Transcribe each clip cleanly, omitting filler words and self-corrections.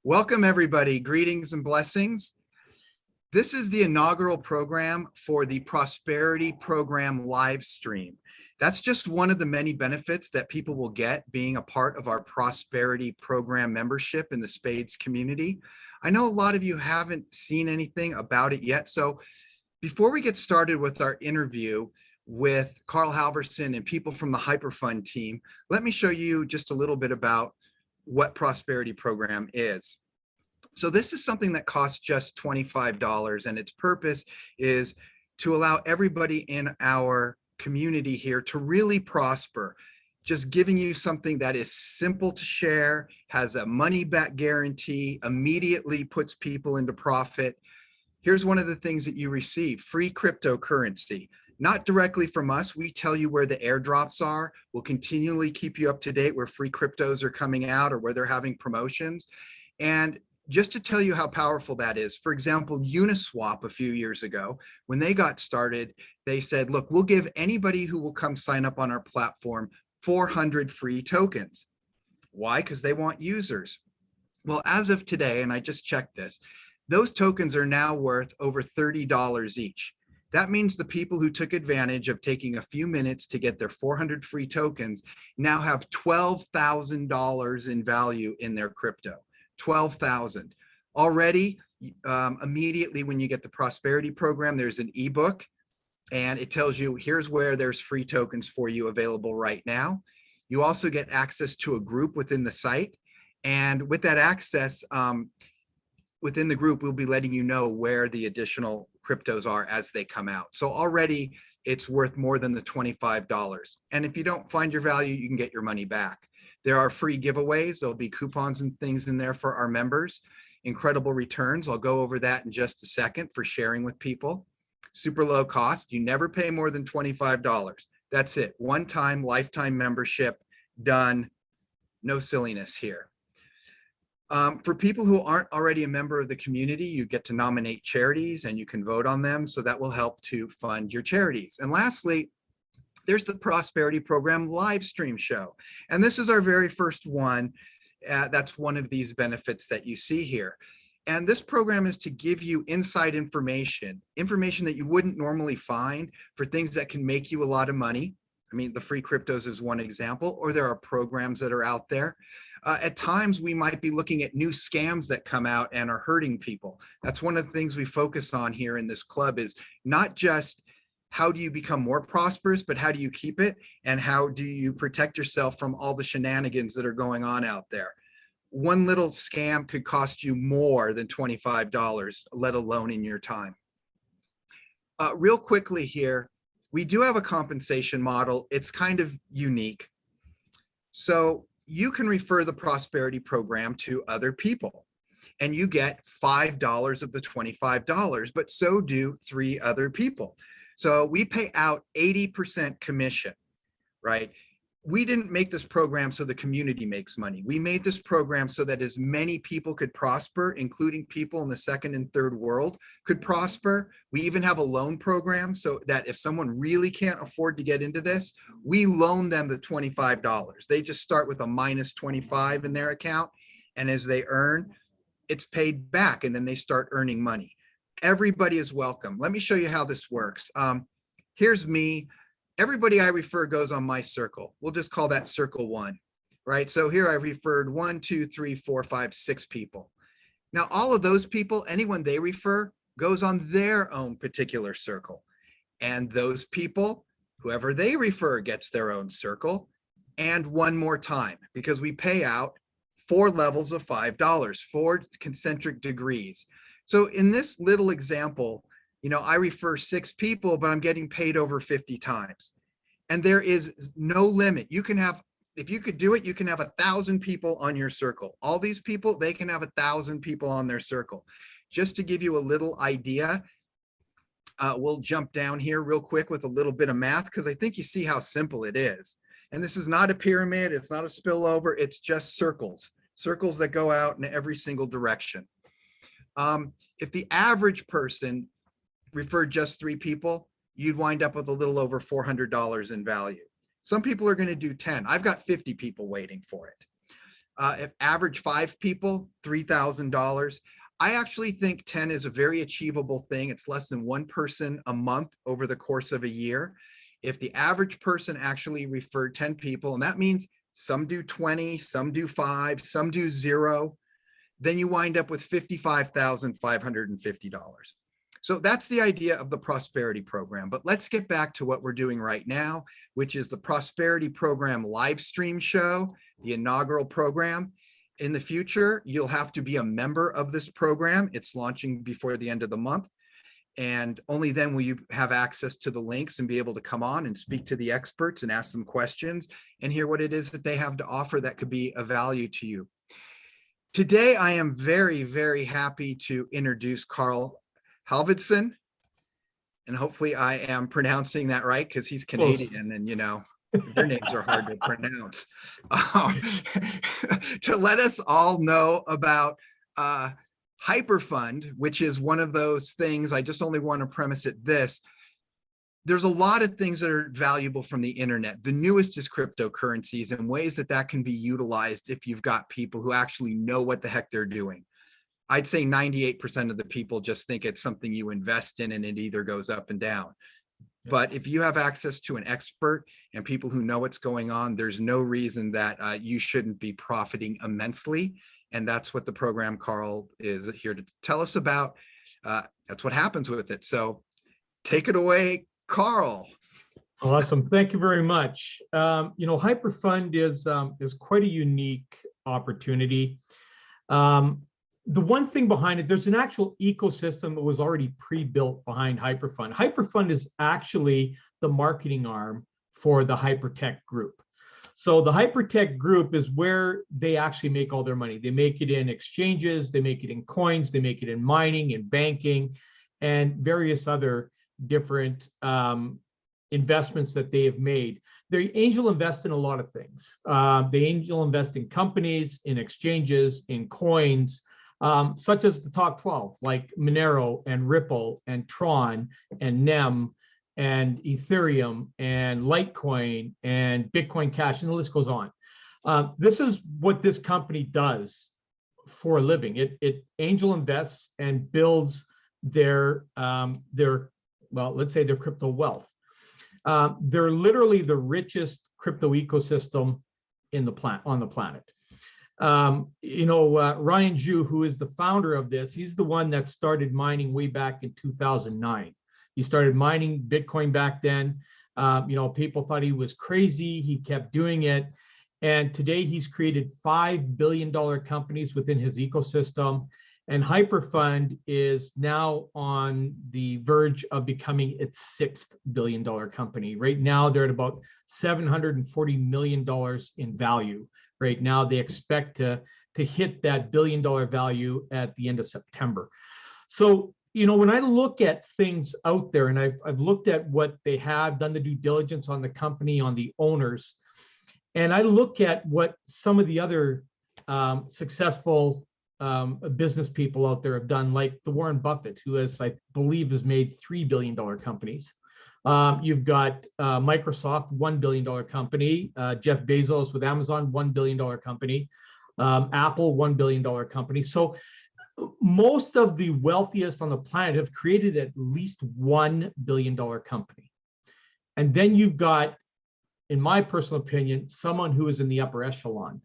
Welcome, everybody. Greetings and blessings. This is the inaugural program for the Prosperity Program Livestream. That's just one of the many benefits that people will get being a part of our Prosperity Program membership in the SPADES community. I know a lot of you haven't seen anything about it yet. So before we get started with our interview with Carl Halverson and people from the Hyperfund team, let me show you just a little bit about what Prosperity Program is. So this is something that costs just $25, and its purpose is to allow everybody in our community here to really prosper. Just giving you something that is simple to share, has a money back guarantee, immediately puts people into profit. Here's one of the things that you receive: free cryptocurrency. Not directly from us. We tell you where the airdrops are. We'll continually keep you up to date where free cryptos are coming out or where they're having promotions. And just to tell you how powerful that is, for example, Uniswap a few years ago, when they got started, they said, look, we'll give anybody who will come sign up on our platform 400 free tokens. Why? Because they want users. Well, as of today, and I just checked this, those tokens are now worth over $30 each. That means the people who took advantage of taking a few minutes to get their 400 free tokens now have $12,000 in value in their crypto. 12,000 already. Immediately when you get the Prosperity Program, there's an ebook, and it tells you here's where there's free tokens for you available right now. You also get access to a group within the site, and with that access, within the group, we'll be letting you know where the additional cryptos are as they come out. So already it's worth more than the $25. And if you don't find your value, you can get your money back. There are free giveaways. There'll be coupons and things in there for our members. Incredible returns. I'll go over that in just a second for sharing with people. Super low cost. You never pay more than $25. That's it. One-time, lifetime membership, done. No silliness here. For people who aren't already a member of the community, you get to nominate charities and you can vote on them. So that will help to fund your charities. And lastly, there's the Prosperity Program Livestream show. And this is our very first one. That's one of these benefits that you see here. And this program is to give you inside information that you wouldn't normally find for things that can make you a lot of money. I mean, the free cryptos is one example, or there are programs that are out there. At times, we might be looking at new scams that come out and are hurting people. That's one of the things we focus on here in this club, is not just how do you become more prosperous, but how do you keep it? And how do you protect yourself from all the shenanigans that are going on out there? One little scam could cost you more than $25, let alone in your time. Real quickly here, we do have a compensation model. It's kind of unique. So you can refer the Prosperity Program to other people, and you get $5 of the $25, but so do 3 other people. So we pay out 80% commission, right? We didn't make this program so the community makes money. We made this program so that as many people could prosper, including people in the second and third world could prosper. We even have a loan program so that if someone really can't afford to get into this, we loan them the $25. They just start with a minus 25 in their account, and as they earn, it's paid back, and then they start earning money. Everybody is welcome. Let me show you how this works. Here's me. Everybody I refer goes on my circle. We'll just call that circle 1, right? So here I referred 1, 2, 3, 4, 5, 6 people. Now, all of those people, anyone they refer, goes on their own particular circle. And those people, whoever they refer, gets their own circle. And one more time, because we pay out 4 levels of $5, 4 concentric degrees. So in this little example, I refer 6 people, but I'm getting paid over 50 times. And there is no limit. You can have, if you could do it, you can have 1,000 people on your circle. All these people, they can have 1,000 people on their circle. Just to give you a little idea, we'll jump down here real quick with a little bit of math, because I think you see how simple it is. And this is not a pyramid. It's not a spillover. It's just circles that go out in every single direction. If the average person referred just 3 people, you'd wind up with a little over $400 in value. Some people are going to do 10. I've got 50 people waiting for it. If average 5 people, $3,000. I actually think 10 is a very achievable thing. It's less than one person a month over the course of a year. If the average person actually referred 10 people, and that means some do 20, some do 5, some do 0, then you wind up with $55,550. So that's the idea of the Prosperity Program. But let's get back to what we're doing right now, which is the Prosperity Program Livestream show, the inaugural program. In the future, you'll have to be a member of this program. It's launching before the end of the month. And only then will you have access to the links and be able to come on and speak to the experts and ask them questions and hear what it is that they have to offer that could be of value to you. Today, I am very, very happy to introduce Carl Halvidson, and hopefully I am pronouncing that right because he's Canadian and their names are hard to pronounce. To let us all know about Hyperfund, which is one of those things, I just only want to premise it this. There's a lot of things that are valuable from the internet. The newest is cryptocurrencies and ways that that can be utilized if you've got people who actually know what the heck they're doing. I'd say 98% of the people just think it's something you invest in and it either goes up and down. But if you have access to an expert and people who know what's going on, there's no reason that you shouldn't be profiting immensely. And that's what the program Carl is here to tell us about. That's what happens with it. So take it away, Carl. Awesome. Thank you very much. Hyperfund is quite a unique opportunity. The one thing behind it, there's an actual ecosystem that was already pre-built behind Hyperfund. Hyperfund is actually the marketing arm for the Hypertech group. So the Hypertech group is where they actually make all their money. They make it in exchanges, they make it in coins, they make it in mining and banking and various other different investments that they have made. They angel invest in a lot of things. They angel invest in companies, in exchanges, in coins, such as the top 12, like Monero and Ripple and Tron and NEM and Ethereum and Litecoin and Bitcoin Cash, and the list goes on. This is what this company does for a living. It angel invests and builds their let's say their crypto wealth. They're literally the richest crypto ecosystem on the planet. Ryan Zhu, who is the founder of this, he's the one that started mining way back in 2009. He started mining Bitcoin back then. People thought he was crazy. He kept doing it. And today he's created $5 billion companies within his ecosystem. And Hyperfund is now on the verge of becoming its $6 billion company. Right now, they're at about $740 million in value. Right now, they expect to hit that $1 billion value at the end of September. So, when I look at things out there, and I've looked at what they have, done the due diligence on the company, on the owners, and I look at what some of the other successful business people out there have done, like the Warren Buffett, who I believe has made $3 billion companies. You've got Microsoft, $1 billion company, Jeff Bezos with Amazon, $1 billion company, Apple, $1 billion company. So most of the wealthiest on the planet have created at least $1 billion company. And then you've got, in my personal opinion, someone who is in the upper echelon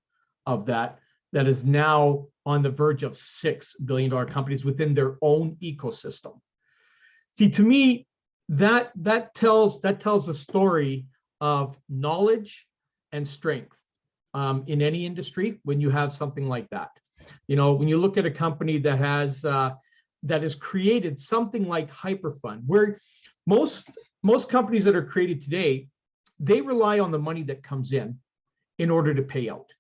of that is now on the verge of $6 billion companies within their own ecosystem. See, to me, that tells a story of knowledge and strength in any industry when you have something like that. When you look at a company that has created something like Hyperfund, where most companies that are created today, they rely on the money that comes in order to pay out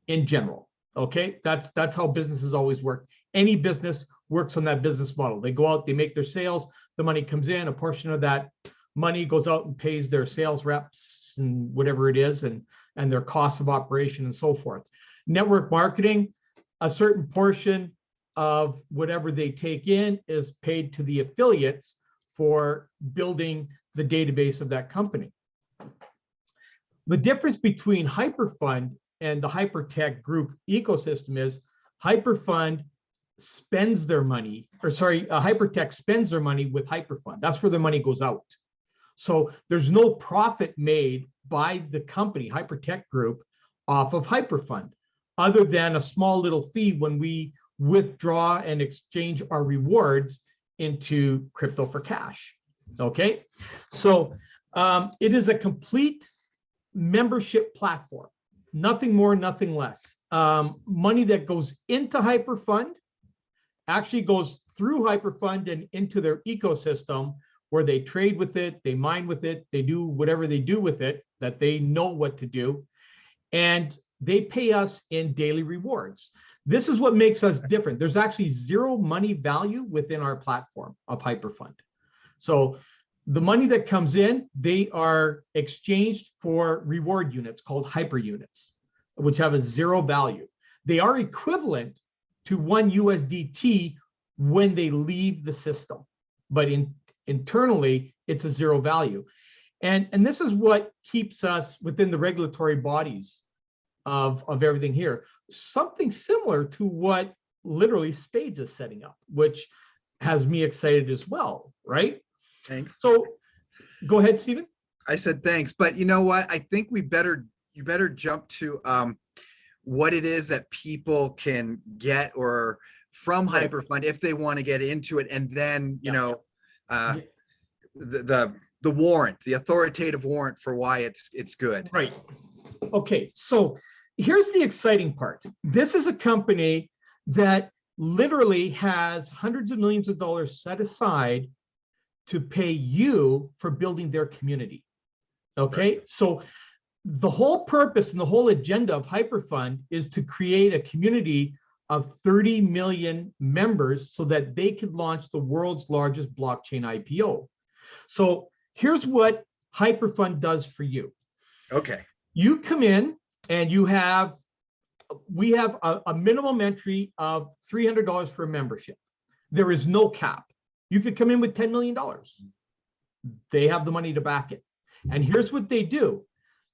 in general. Okay, that's how businesses always work. Any business works on that business model. They go out, they make their sales, the money comes in, a portion of that money goes out and pays their sales reps and whatever it is, and their costs of operation and so forth. Network marketing, a certain portion of whatever they take in is paid to the affiliates for building the database of that company. The difference between Hyperfund and the Hypertech group ecosystem is Hyperfund spends their money, or sorry, Hypertech spends their money with Hyperfund. That's where the money goes out. So there's no profit made by the company, Hypertech Group, off of Hyperfund, other than a small little fee when we withdraw and exchange our rewards into crypto for cash. Okay, so it is a complete membership platform, nothing more, nothing less. Money that goes into Hyperfund actually goes through Hyperfund and into their ecosystem, where they trade with it, they mine with it, they do whatever they do with it that they know what to do, and they pay us in daily rewards. This is what makes us different. There's actually zero money value within our platform of Hyperfund. So the money that comes in, they are exchanged for reward units called hyper units, which have a zero value. They are equivalent to 1 USDT when they leave the system, but internally it's a zero value. And this is what keeps us within the regulatory bodies of everything here. Something similar to what literally SPADES is setting up, which has me excited as well, right? Thanks. So go ahead, Stephen. I said thanks, but you know what? I think you better jump to what it is that people can get or from Hyperfund if they want to get into it, and then you know the warrant, the authoritative warrant for why it's good. Right. Okay, so here's the exciting part. This is a company that literally has hundreds of millions of dollars set aside to pay you for building their community. Okay, right. So the whole purpose and the whole agenda of Hyperfund is to create a community of 30 million members so that they could launch the world's largest blockchain IPO. So here's what Hyperfund does for you. Okay. You come in and we have a minimum entry of $300 for a membership. There is no cap. You could come in with $10 million. They have the money to back it. And here's what they do.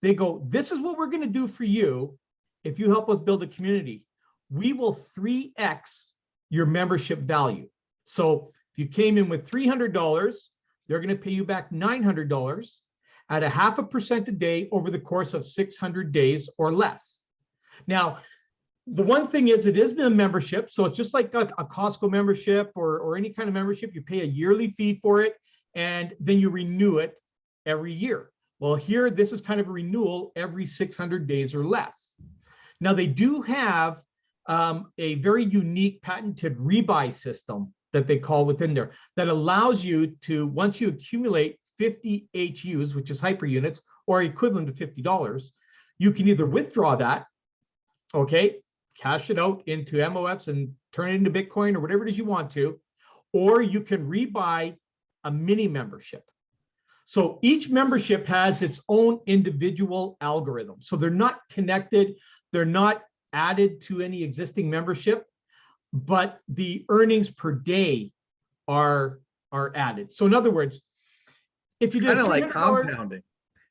They go, this is what we're going to do for you if you help us build a community. We will 3x your membership value. So if you came in with $300, they're going to pay you back $900 at 0.5% a day over the course of 600 days or less. Now, the one thing is, it is a membership. So it's just like a Costco membership or any kind of membership. You pay a yearly fee for it, and then you renew it every year. Well, here, this is kind of a renewal every 600 days or less. Now, they do have a very unique patented rebuy system that they call within there that allows you to, once you accumulate 50 HUs, which is hyper units, or equivalent to $50, you can either withdraw that, okay, cash it out into MOFs and turn it into Bitcoin or whatever it is you want to, or you can rebuy a mini membership. So each membership has its own individual algorithm. So they're not connected, they're not added to any existing membership, but the earnings per day are added. So in other words, if you do kind of like compounding,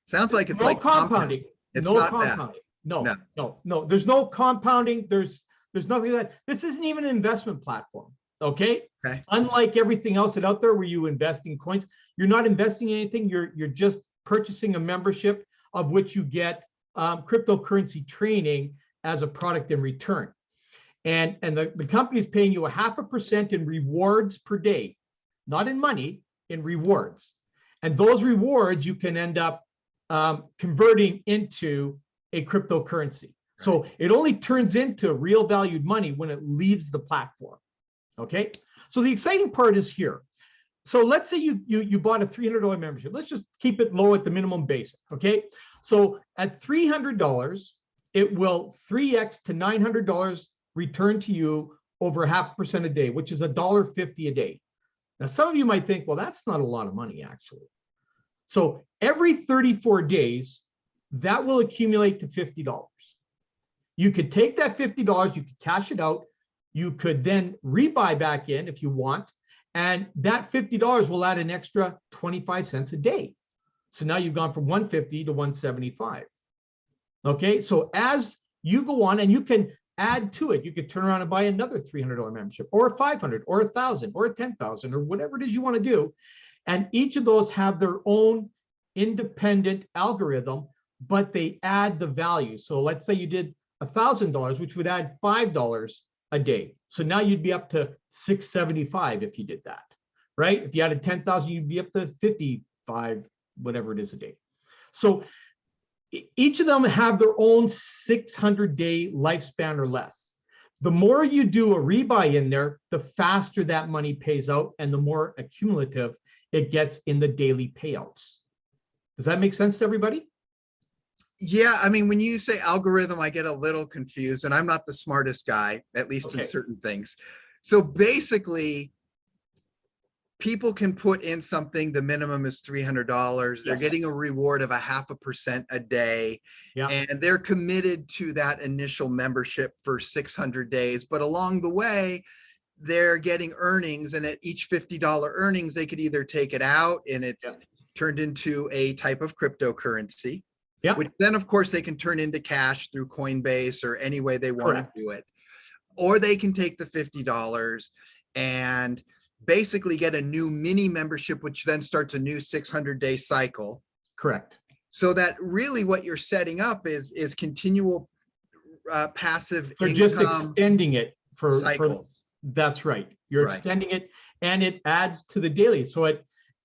sounds like it's like compounding. It's no not compounding. that. No. There's no compounding. There's nothing like that. This isn't even an investment platform. Okay. Unlike everything else out there where you invest in coins, you're not investing in anything. You're just purchasing a membership of which you get cryptocurrency training as a product in return. And the company is paying you 0.5% in rewards per day, not in money, in rewards. And those rewards you can end up converting into a cryptocurrency. So it only turns into real valued money when it leaves the platform. Okay. So the exciting part is here. So let's say you bought a $300 membership. Let's just keep it low at the minimum basic. Okay. So at $300, it will 3x to $900 return to you over 0.5% a day, which is $1.50 a day. Now, some of you might think, well, that's not a lot of money, actually. So every 34 days, that will accumulate to $50. You could take that $50, you could cash it out, you could then rebuy back in if you want, and that $50 will add an extra 25 cents a day. So now you've gone from 150 to 175. Okay, so as you go on and you can add to it. You could turn around and buy another $300 membership, or a 500, or 1,000, or a 10,000, or whatever it is you want to do. And each of those have their own independent algorithm, but they add the value. So let's say you did $1,000, which would add $5 a day. So now you'd be up to $675 if you did that, right? If you added 10,000, you'd be up to 55, whatever it is a day. So each of them have their own 600-day lifespan or less. The more you do a rebuy in there, the faster that money pays out and the more accumulative it gets in the daily payouts. Does that make sense to everybody? Yeah, I mean, when you say algorithm, I get a little confused, and I'm not the smartest guy, at least in Okay. certain things. So basically, people can put in something, the minimum is $300. They're Yes. getting a reward of 0.5% a day. Yeah. And they're committed to that initial membership for 600 days. But along the way, they're getting earnings, and at each $50 earnings, they could either take it out and it's turned into a type of cryptocurrency, which then of course they can turn into cash through Coinbase or any way they want to do it. Or they can take the $50 and basically get a new mini membership, which then starts a new 600-day cycle. Correct. So that really what you're setting up is continual passive They're income. just extending it for cycles. That's right. You're extending it, and it adds to the daily. So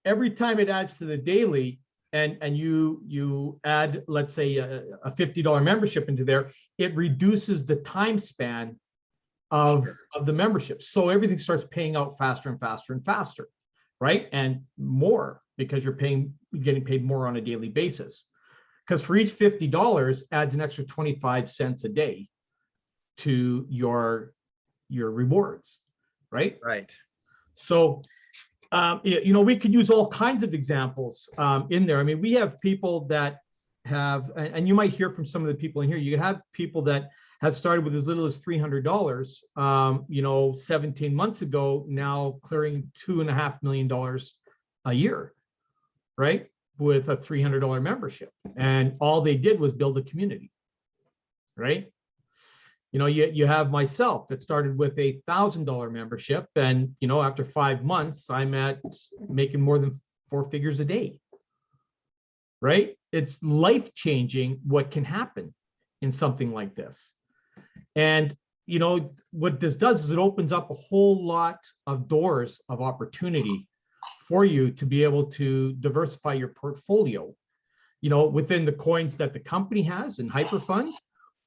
every time it adds to the daily, and you add, let's say, a $50 membership into there, it reduces the time span of the membership. So everything starts paying out faster and faster and faster, right? And more, because you're getting paid more on a daily basis. Because for each $50 adds an extra 25 cents a day to your rewards, right? Right. So, we could use all kinds of examples in there. I mean, we have people that have, and you might hear from some of the people in here, you have people that have started with as little as $300, 17 months ago, now clearing $2.5 million a year, right? With a $300 membership. And all they did was build a community, right? You have myself that started with a $1,000 membership, and after 5 months, I'm at making more than 4 figures a day. Right? It's life-changing what can happen in something like this. And what this does is it opens up a whole lot of doors of opportunity for you to be able to diversify your portfolio, within the coins that the company has in Hyperfund,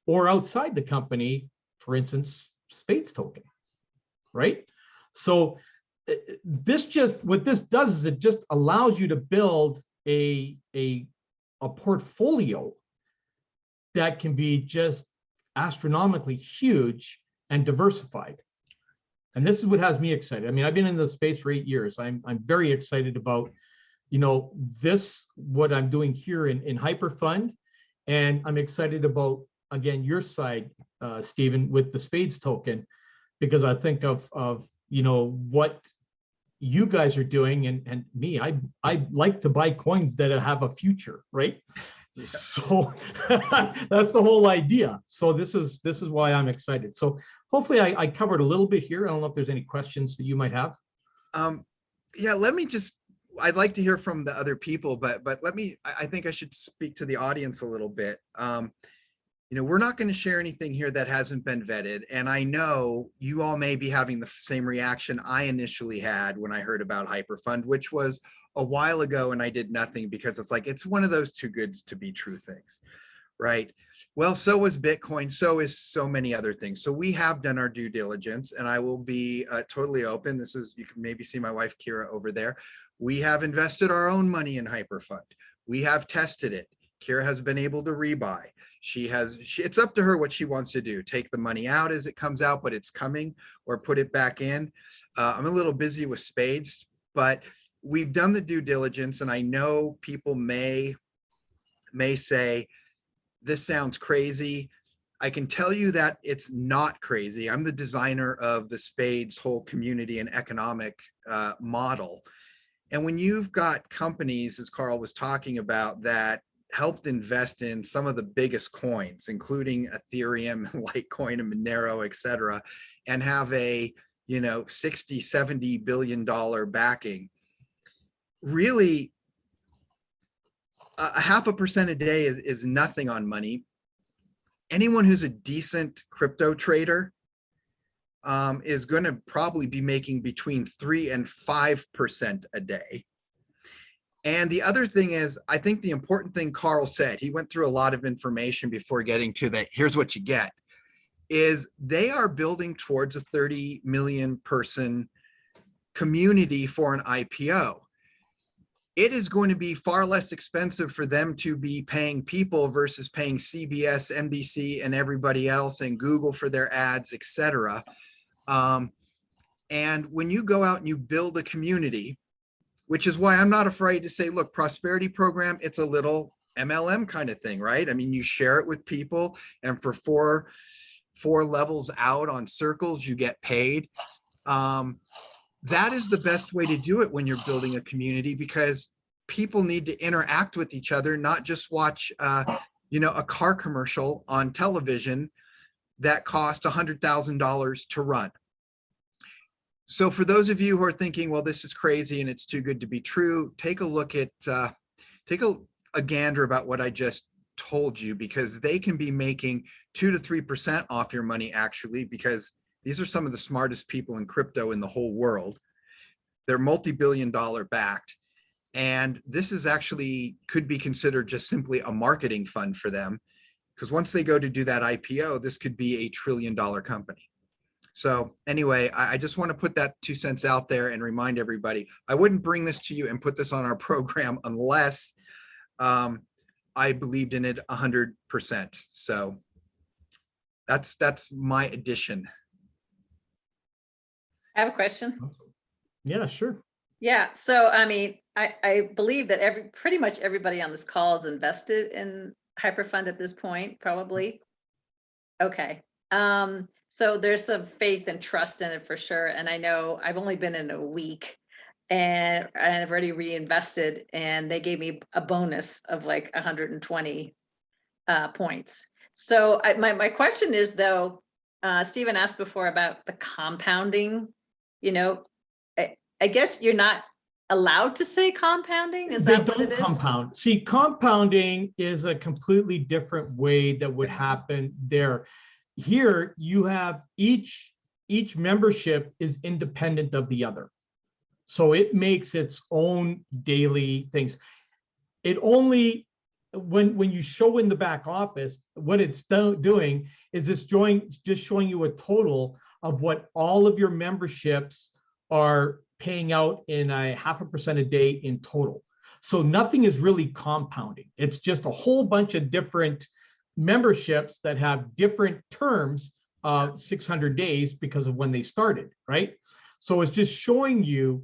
or outside the company, for instance, SPADES token, right? So what this does is it just allows you to build a portfolio that can be just astronomically huge and diversified. And this is what has me excited. I mean, I've been in the space for 8 years. I'm very excited about, what I'm doing here in Hyperfund, and I'm excited about, again, your side, Stephen, with the SPADES token, because I think of what you guys are doing, and me, I like to buy coins that have a future, right? Yeah. So that's the whole idea. So this is why I'm excited. So hopefully I covered a little bit here. I don't know if there's any questions that you might have. Yeah, I'd like to hear from the other people, but I think I should speak to the audience a little bit. We're not going to share anything here that hasn't been vetted. And I know you all may be having the same reaction I initially had when I heard about Hyperfund, which was a while ago, and I did nothing because it's one of those too good to be true things, right? Well, so was Bitcoin, so is so many other things. So we have done our due diligence, and I will be totally open. You can maybe see my wife, Kira, over there. We have invested our own money in Hyperfund. We have tested it. Kira has been able to rebuy. It's up to her what she wants to do. Take the money out as it comes out, but it's coming, or put it back in. I'm a little busy with SPADES, but we've done the due diligence, and I know people may say, this sounds crazy. I can tell you that it's not crazy. I'm the designer of the SPADES whole community and economic model. And when you've got companies, as Carl was talking about, that helped invest in some of the biggest coins, including Ethereum, Litecoin, and Monero, et cetera, and have a, 60, $70 billion backing. Really, a 0.5% a day is nothing on money. Anyone who's a decent crypto trader is going to probably be making between 3 and 5% a day. And the other thing is, I think the important thing Carl said, he went through a lot of information before getting to that, here's what you get, is they are building towards a 30 million person community for an IPO. It is going to be far less expensive for them to be paying people versus paying CBS, NBC, and everybody else, and Google for their ads, et cetera. And when you go out and you build a community, which is why I'm not afraid to say, look, Prosperity Program, it's a little MLM kind of thing, right? I mean, you share it with people, and for four levels out on circles, you get paid. That is the best way to do it when you're building a community, because people need to interact with each other, not just watch, a car commercial on television that cost $100,000 to run. So for those of you who are thinking, well, this is crazy and it's too good to be true, take a look at, take a gander about what I just told you, because they can be making 2 to 3% off your money, actually, because these are some of the smartest people in crypto in the whole world. They're multi-billion-dollar backed. And this is actually could be considered just simply a marketing fund for them, because once they go to do that IPO, this could be a $1 trillion company. So anyway, I just want to put that 2 cents out there and remind everybody, I wouldn't bring this to you and put this on our program unless I believed in it 100%. So that's my addition. I have a question. Yeah, sure. Yeah, so I mean, I believe that pretty much everybody on this call is invested in Hyperfund at this point, probably. Okay. So there's some faith and trust in it for sure. And I know I've only been in a week and I've already reinvested, and they gave me a bonus of like 120 points. So my question is, though, Stephen asked before about the compounding, I guess you're not allowed to say compounding. Is that what it is? Compound. See, compounding is a completely different way that would happen there. Here you have each membership is independent of the other. So it makes its own daily things. It only, when you show in the back office, what it's doing is it's just showing you a total of what all of your memberships are paying out in a 0.5% a day in total. So nothing is really compounding. It's just a whole bunch of different memberships that have different terms of 600 days because of when they started, right? So it's just showing you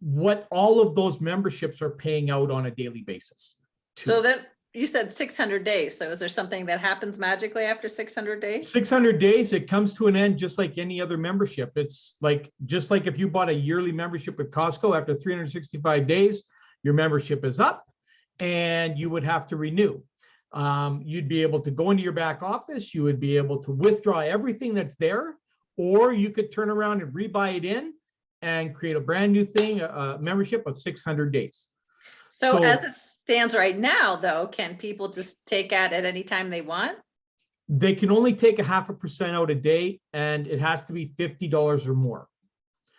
what all of those memberships are paying out on a daily basis. So then you said 600 days. So is there something that happens magically after 600 days? 600 days, it comes to an end just like any other membership. It's like, just like if you bought a yearly membership with Costco, after 365 days, your membership is up and you would have to renew. You'd be able to go into your back office, you would be able to withdraw everything that's there, or you could turn around and rebuy it in and create a brand new thing, a membership of 600 days. So as it stands right now, though, can people just take out at any time they want? They can only take a 0.5% out a day, and it has to be $50 or more.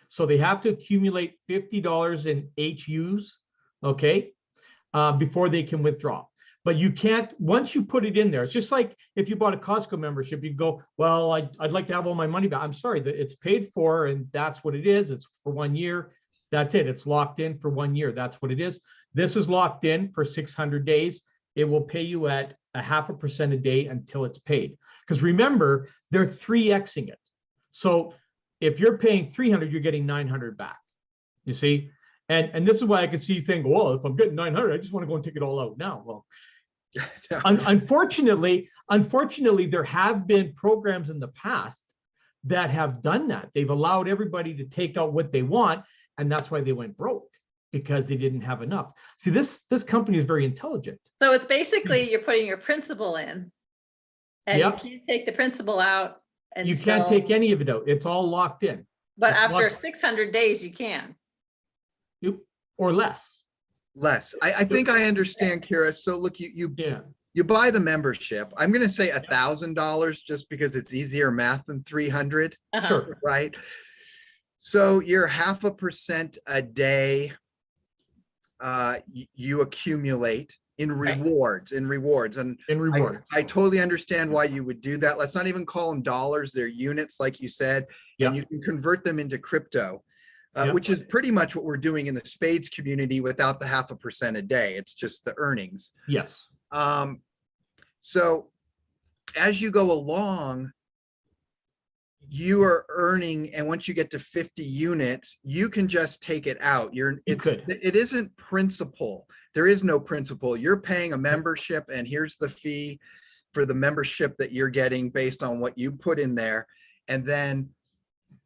So they have to accumulate $50 in HUs, okay, before they can withdraw. But you can't, once you put it in there, it's just like if you bought a Costco membership, you go, well, I'd like to have all my money back. I'm sorry, that it's paid for and that's what it is. It's for 1 year. That's it. It's locked in for 1 year. That's what it is. This is locked in for 600 days. It will pay you at a 0.5% a day until it's paid. Because remember, they're 3Xing it. So if you're paying 300, you're getting 900 back. You see? And this is why I can see you think, well, if I'm getting 900, I just want to go and take it all out now. Well, unfortunately, there have been programs in the past that have done that. They've allowed everybody to take out what they want, and that's why they went broke. because they didn't have enough. See, this company is very intelligent. So it's basically you're putting your principal in, and Yep. you can't take the principal out until. You can't take any of it out. It's all locked in. But it's after locked- 600 days, you can. Or less. Less. I think I understand, Kira. So look, you Yeah. you buy the membership. I'm going to say $1,000 just because it's easier math than 300, Uh-huh. Sure. right? So you're 0.5% a day. You accumulate in rewards, and In rewards. I totally understand why you would do that. Let's not even call them dollars. They're units, like you said, Yep. and you can convert them into crypto, Yep. which is pretty much what we're doing in the SPADES community without the 0.5% a day. It's just the earnings. Yes. So as you go along, you are earning, and once you get to 50 units, you can just take it out. It isn't principal. There is no principal. You're paying a membership, and here's the fee for the membership that you're getting based on what you put in there. And then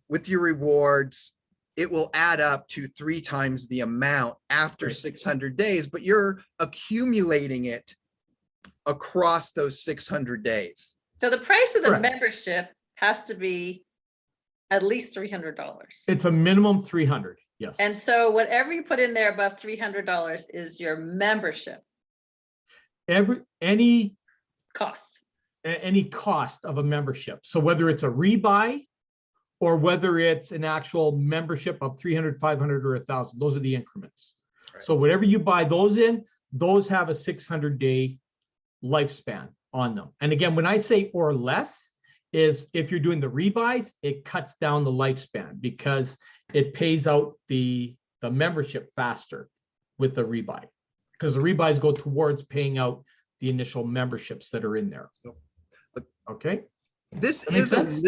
with your rewards, it will add up to 3 times the amount after Right. 600 days, but you're accumulating it across those 600 days. So the price of the Correct. membership has to be at least $300. It's a minimum 300. Yes. And so whatever you put in there above $300 is your membership any cost. cost of a membership. So whether it's a rebuy or whether it's an actual membership of 300, 500, or 1,000, those are the increments. Right. So whatever you buy those in, those have a 600-day lifespan on them. And again, when I say or less, is if you're doing the rebuys, it cuts down the lifespan because it pays out the membership faster with the rebuy, because the rebuys go towards paying out the initial memberships that are in there. Okay. This That makes is sense?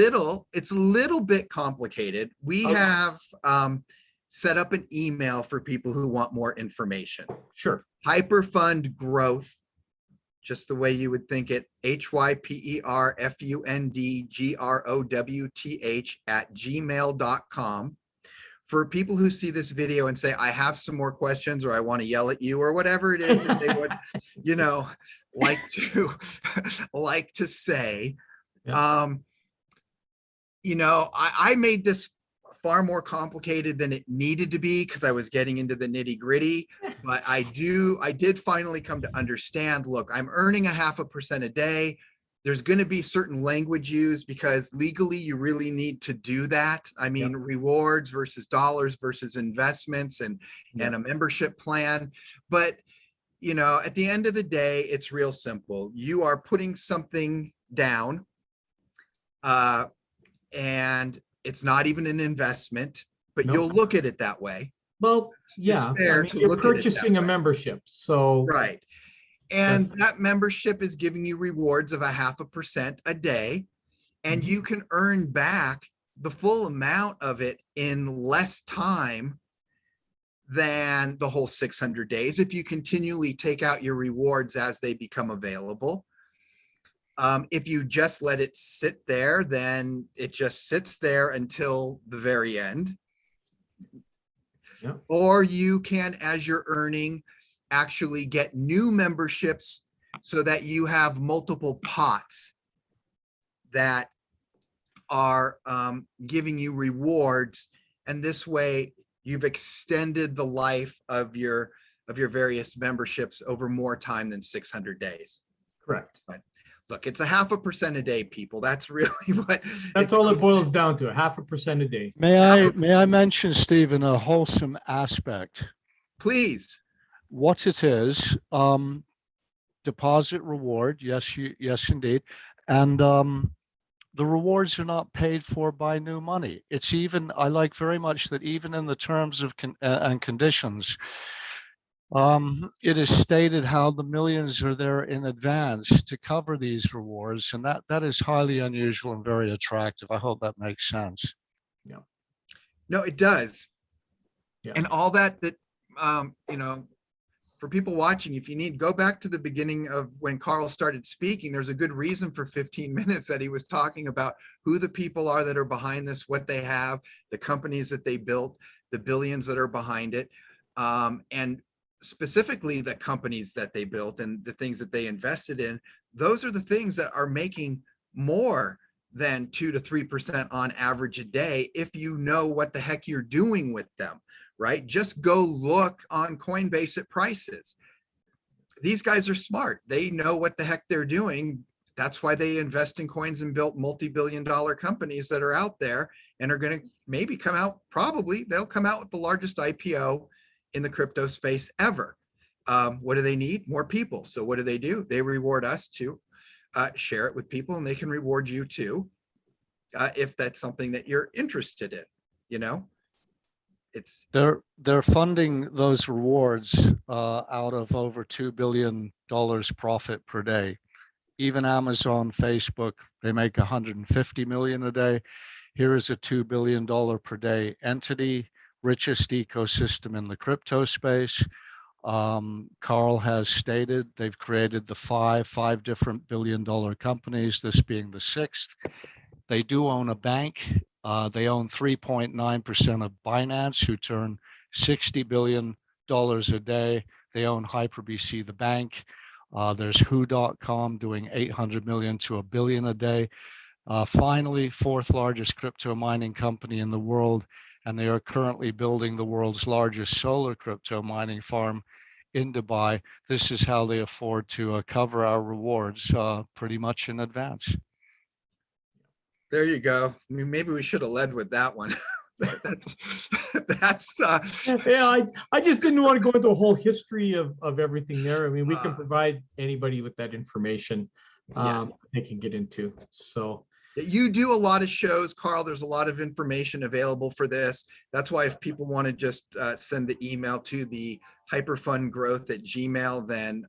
it's a little bit complicated. We Okay. have set up an email for people who want more information. Sure. Hyperfund growth, just the way you would think it, hyperfundgrowth@gmail.com. For people who see this video and say, I have some more questions, or I want to yell at you, or whatever it is that they would, like to say, Yeah. I made this far more complicated than it needed to be because I was getting into the nitty gritty, but I did finally come to understand, look, I'm earning 0.5% a day. There's going to be certain language used because legally you really need to do that. I mean, rewards versus dollars versus investments and a membership plan. But, at the end of the day, it's real simple. You are putting something down, and it's not even an investment, but Nope. you'll look at it that way. Well, yeah, fair to you're look at it that purchasing a way. membership. So Right. And that membership is giving you rewards of 0.5% a day, and you can earn back the full amount of it in less time than the whole 600 days if you continually take out your rewards as they become available. If you just let it sit there, then it just sits there until the very end. Yeah. Or you can, as you're earning, actually get new memberships so that you have multiple pots that are giving you rewards. And this way you've extended the life of your various memberships over more time than 600 days. correct. Look, it's 0.5% a day, people. That's really what. That's all it boils down to, 0.5% a day. May I mention, Stephen, a wholesome aspect? Please. What it is, deposit reward, yes, indeed. And the rewards are not paid for by new money. It's even, I like very much that even in the terms of and conditions, it is stated how the millions are there in advance to cover these rewards, and that is highly unusual and very attractive. I hope that makes sense. No, it does. Yeah. And all that, for people watching, if you need, go back to the beginning of when Carl started speaking. There's a good reason for 15 minutes that he was talking about who the people are that are behind this, what they have, the companies that they built, the billions that are behind it. and specifically the companies that they built and the things that they invested in, those are the things that are making more than 2 to 3% on average a day if you know what the heck you're doing with them, right? Just go look on Coinbase at prices. These guys are smart. They know what the heck they're doing. That's why they invest in coins and built multi-billion-dollar companies that are out there and are going to maybe come out, probably they'll come out with the largest IPO in the crypto space ever. What do they need? More people. So what do? They reward us to share it with people, and they can reward you too if that's something that you're interested in. You know, it's they're funding those rewards out of over $2 billion profit per day. Even Amazon, Facebook, they make 150 million a day. Here is a $2 billion per day entity, richest ecosystem in the crypto space. Carl has stated they've created the five different billion-dollar companies, this being the sixth. They do own a bank. They own 3.9% of Binance, who turn $60 billion a day. They own HyperBC, the bank. There's Who.com doing 800 million to $1 billion a day. Finally, fourth largest crypto mining company in the world, and they are currently building the world's largest solar crypto mining farm in Dubai. This is how they afford to cover our rewards pretty much in advance. there you go. I mean, maybe we should have led with that one. that's Yeah, I just didn't want to go into a whole history of everything there. I mean, we can provide anybody with that information they can get into. So you do a lot of shows, Carl. There's a lot of information available for this. That's why if people want to just send the email to the hyperfundgrowth@gmail, then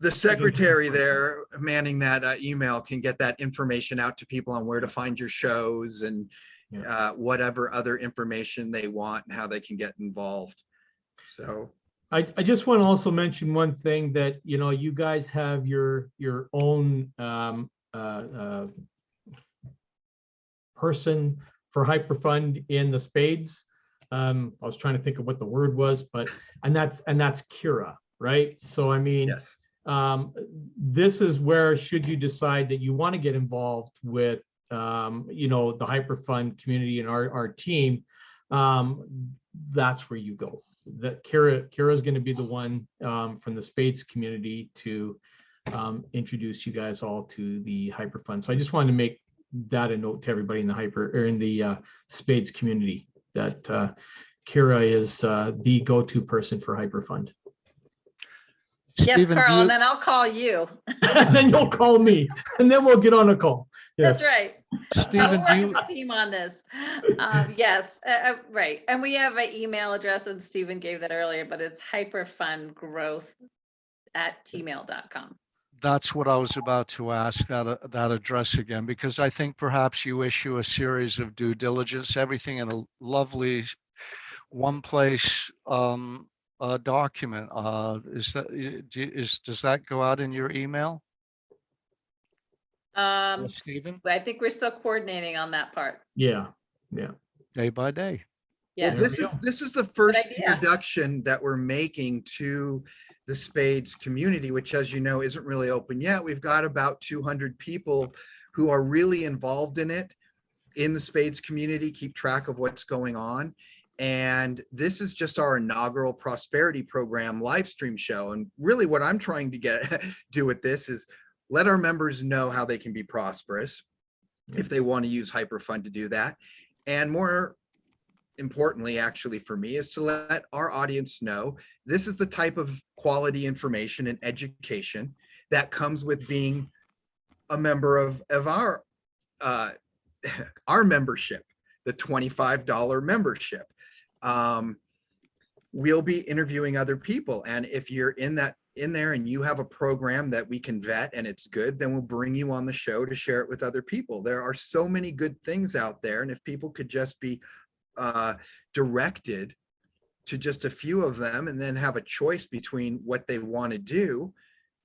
the secretary there manning that email can get that information out to people on where to find your shows and whatever other information they want and how they can get involved. So I just want to also mention one thing, that you guys have your own person for Hyperfund in the Spades. I was trying to think of what the word was, and that's Kira, right? So I mean, yes. This is where, should you decide that you want to get involved with the Hyperfund community and our team, that's where you go. That Kira is going to be the one from the Spades community to introduce you guys all to the Hyperfund. So I just wanted to make that a note to everybody in the Spades community, that Kira is the go-to person for Hyperfund. Yes, Stephen, Carl, and then I'll call you. And then you'll call me, and then we'll get on a call. Yes. That's right. Stephen, We're working as a team on this. Yes, right. And we have an email address, and Stephen gave that earlier, but it's hyperfundgrowth@gmail.com. That's what I was about to ask, that address again, because I think perhaps you issue a series of due diligence, everything in a lovely one place document. Does that go out in your email? Stephen? I think we're still coordinating on that part. Yeah. Day by day. Yeah. Well, this is the first introduction that we're making to the Spades community, which, as you know, isn't really open yet. We've got about 200 people who are really involved in it, in the Spades community, keep track of what's going on. And this is just our inaugural Prosperity Program live stream show. And really what I'm trying to do with this is let our members know how they can be prosperous if they want to use Hyperfund to do that. And more importantly, actually for me, is to let our audience know this is the type of quality information and education that comes with being a member of our membership, the $25 membership. We'll be interviewing other people, and if you're in there and you have a program that we can vet and it's good, then we'll bring you on the show to share it with other people. There are so many good things out there, and if people could just be directed to just a few of them and then have a choice between what they want to do,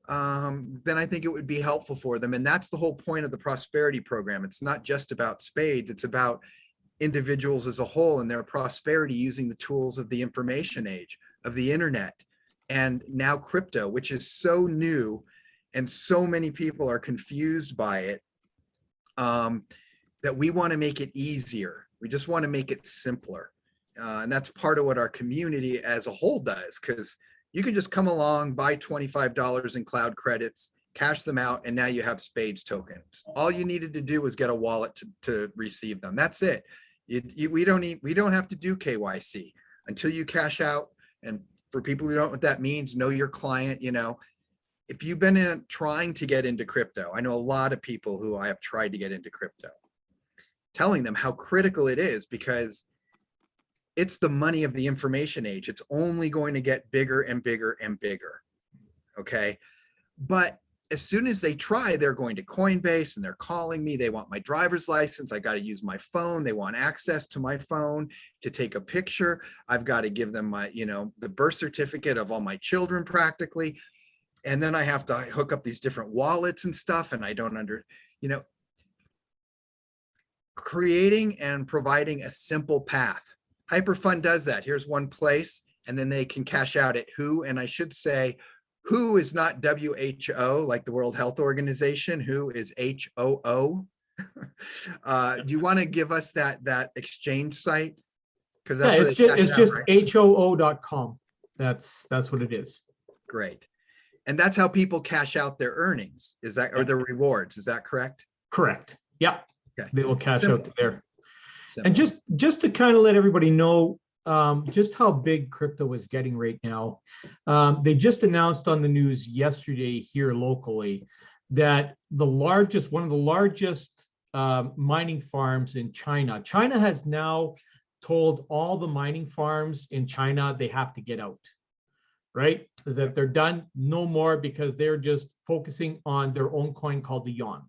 then I think it would be helpful for them. And that's the whole point of the Prosperity Program. It's not just about Spades, it's about individuals as a whole and their prosperity using the tools of the information age, of the internet, and now crypto, which is so new and so many people are confused by it, that we want to make it easier. We just want to make it simpler. And that's part of what our community as a whole does, because you can just come along, buy $25 in cloud credits, cash them out, and now you have SPADES tokens. All you needed to do was get a wallet to receive them. That's it. We don't have to do KYC until you cash out. And for people who don't know what that means, know your client. You know, if you've been trying to get into crypto, I know a lot of people who I have tried to get into crypto, telling them how critical it is, because it's the money of the information age. It's only going to get bigger and bigger and bigger. Okay. But as soon as they try, they're going to Coinbase and they're calling me. They want my driver's license. I got to use my phone. They want access to my phone to take a picture. I've got to give them my, you know, the birth certificate of all my children practically. And then I have to hook up these different wallets and stuff. And I don't you know, creating and providing a simple path. Hyperfund does that. Here's one place, and then they can cash out at WHO. And I should say, WHO is not WHO, like the World Health Organization. WHO is HOO. Do you want to give us that exchange site? Because that's where it's just right? HOO.com. That's what it is. Great. And that's how people cash out their earnings. Is that, or their rewards? Is that correct? Correct. Yeah. Okay. They will cash Simple. out to there. Simple. And just to kind of let everybody know just how big crypto is getting right now. They just announced on the news yesterday here locally that one of the largest mining farms in China. China has now told all the mining farms in China they have to get out, right? That they're done, no more, because they're just focusing on their own coin called the yuan.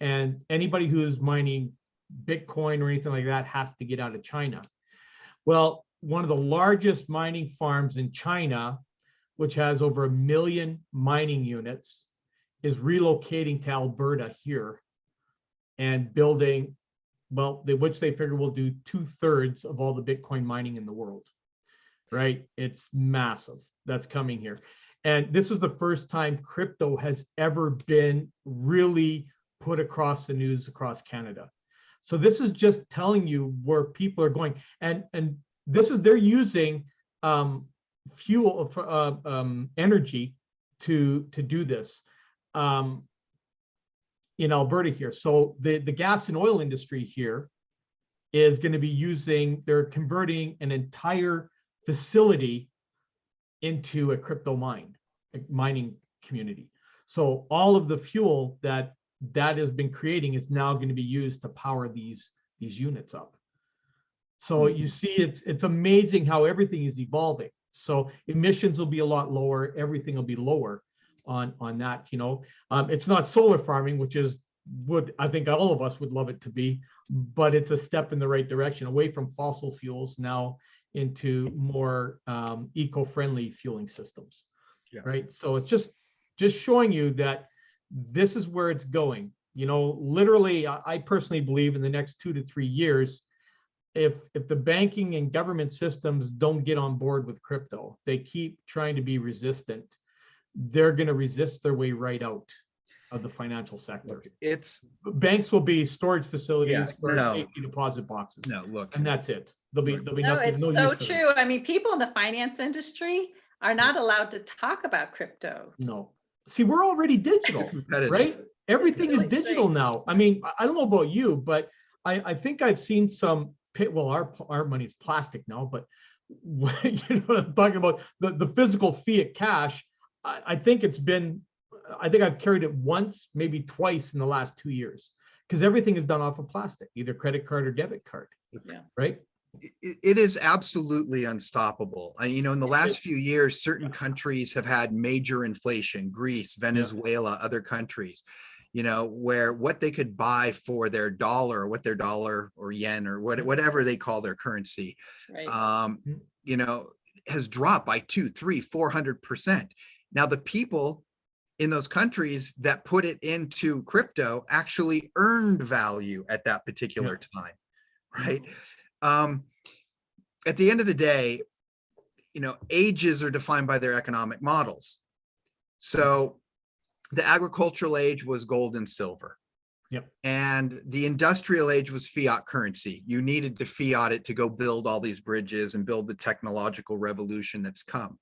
And anybody who's mining Bitcoin or anything like that has to get out of China. Well, one of the largest mining farms in China, which has over 1 million mining units, is relocating to Alberta here and building, which they figure will do 2/3 of all the Bitcoin mining in the world, right? It's massive. That's coming here. And this is the first time crypto has ever been really put across the news across Canada. So this is just telling you where people are going. And this is, they're using fuel, energy to do this in Alberta here. So the gas and oil industry here is going to be they're converting an entire facility into a crypto mining community. So all of the fuel that has been creating is now going to be used to power these units up. So you see, it's amazing how everything is evolving. So emissions will be a lot lower. Everything will be lower on that. You know, it's not solar farming, which is what I think all of us would love it to be, but it's a step in the right direction, away from fossil fuels now into more eco-friendly fueling systems. Yeah. Right. So it's just showing you that this is where it's going. You know, literally, I personally believe in the next 2 to 3 years, if the banking and government systems don't get on board with crypto, they keep trying to be resistant, they're going to resist their way right out of the financial sector. Look, banks will be storage facilities for no. safety deposit boxes. No, look, and that's it. There'll be no, nothing. it's No so use true. I mean, people in the finance industry are not allowed to talk about crypto. No. See, we're already digital, right? Everything really is digital now. I mean, I don't know about you, but I think I've seen some, well, our money is plastic now, but you know what I'm talking about, the physical fiat cash, I think I've carried it once, maybe twice in the last 2 years, because everything is done off of plastic, either credit card or debit card. Yeah. Right. It is absolutely unstoppable. You know, in the last few years, certain countries have had major inflation, Greece, Venezuela, other countries, you know, where what they could buy for their dollar, or yen or whatever they call their currency, right. You know, has dropped by 200, 300, 400%. Now, the people in those countries that put it into crypto actually earned value at that particular time. right? At the end of the day, ages are defined by their economic models. So the agricultural age was gold and silver. Yep. And the industrial age was fiat currency. You needed to fiat it to go build all these bridges and build the technological revolution that's come.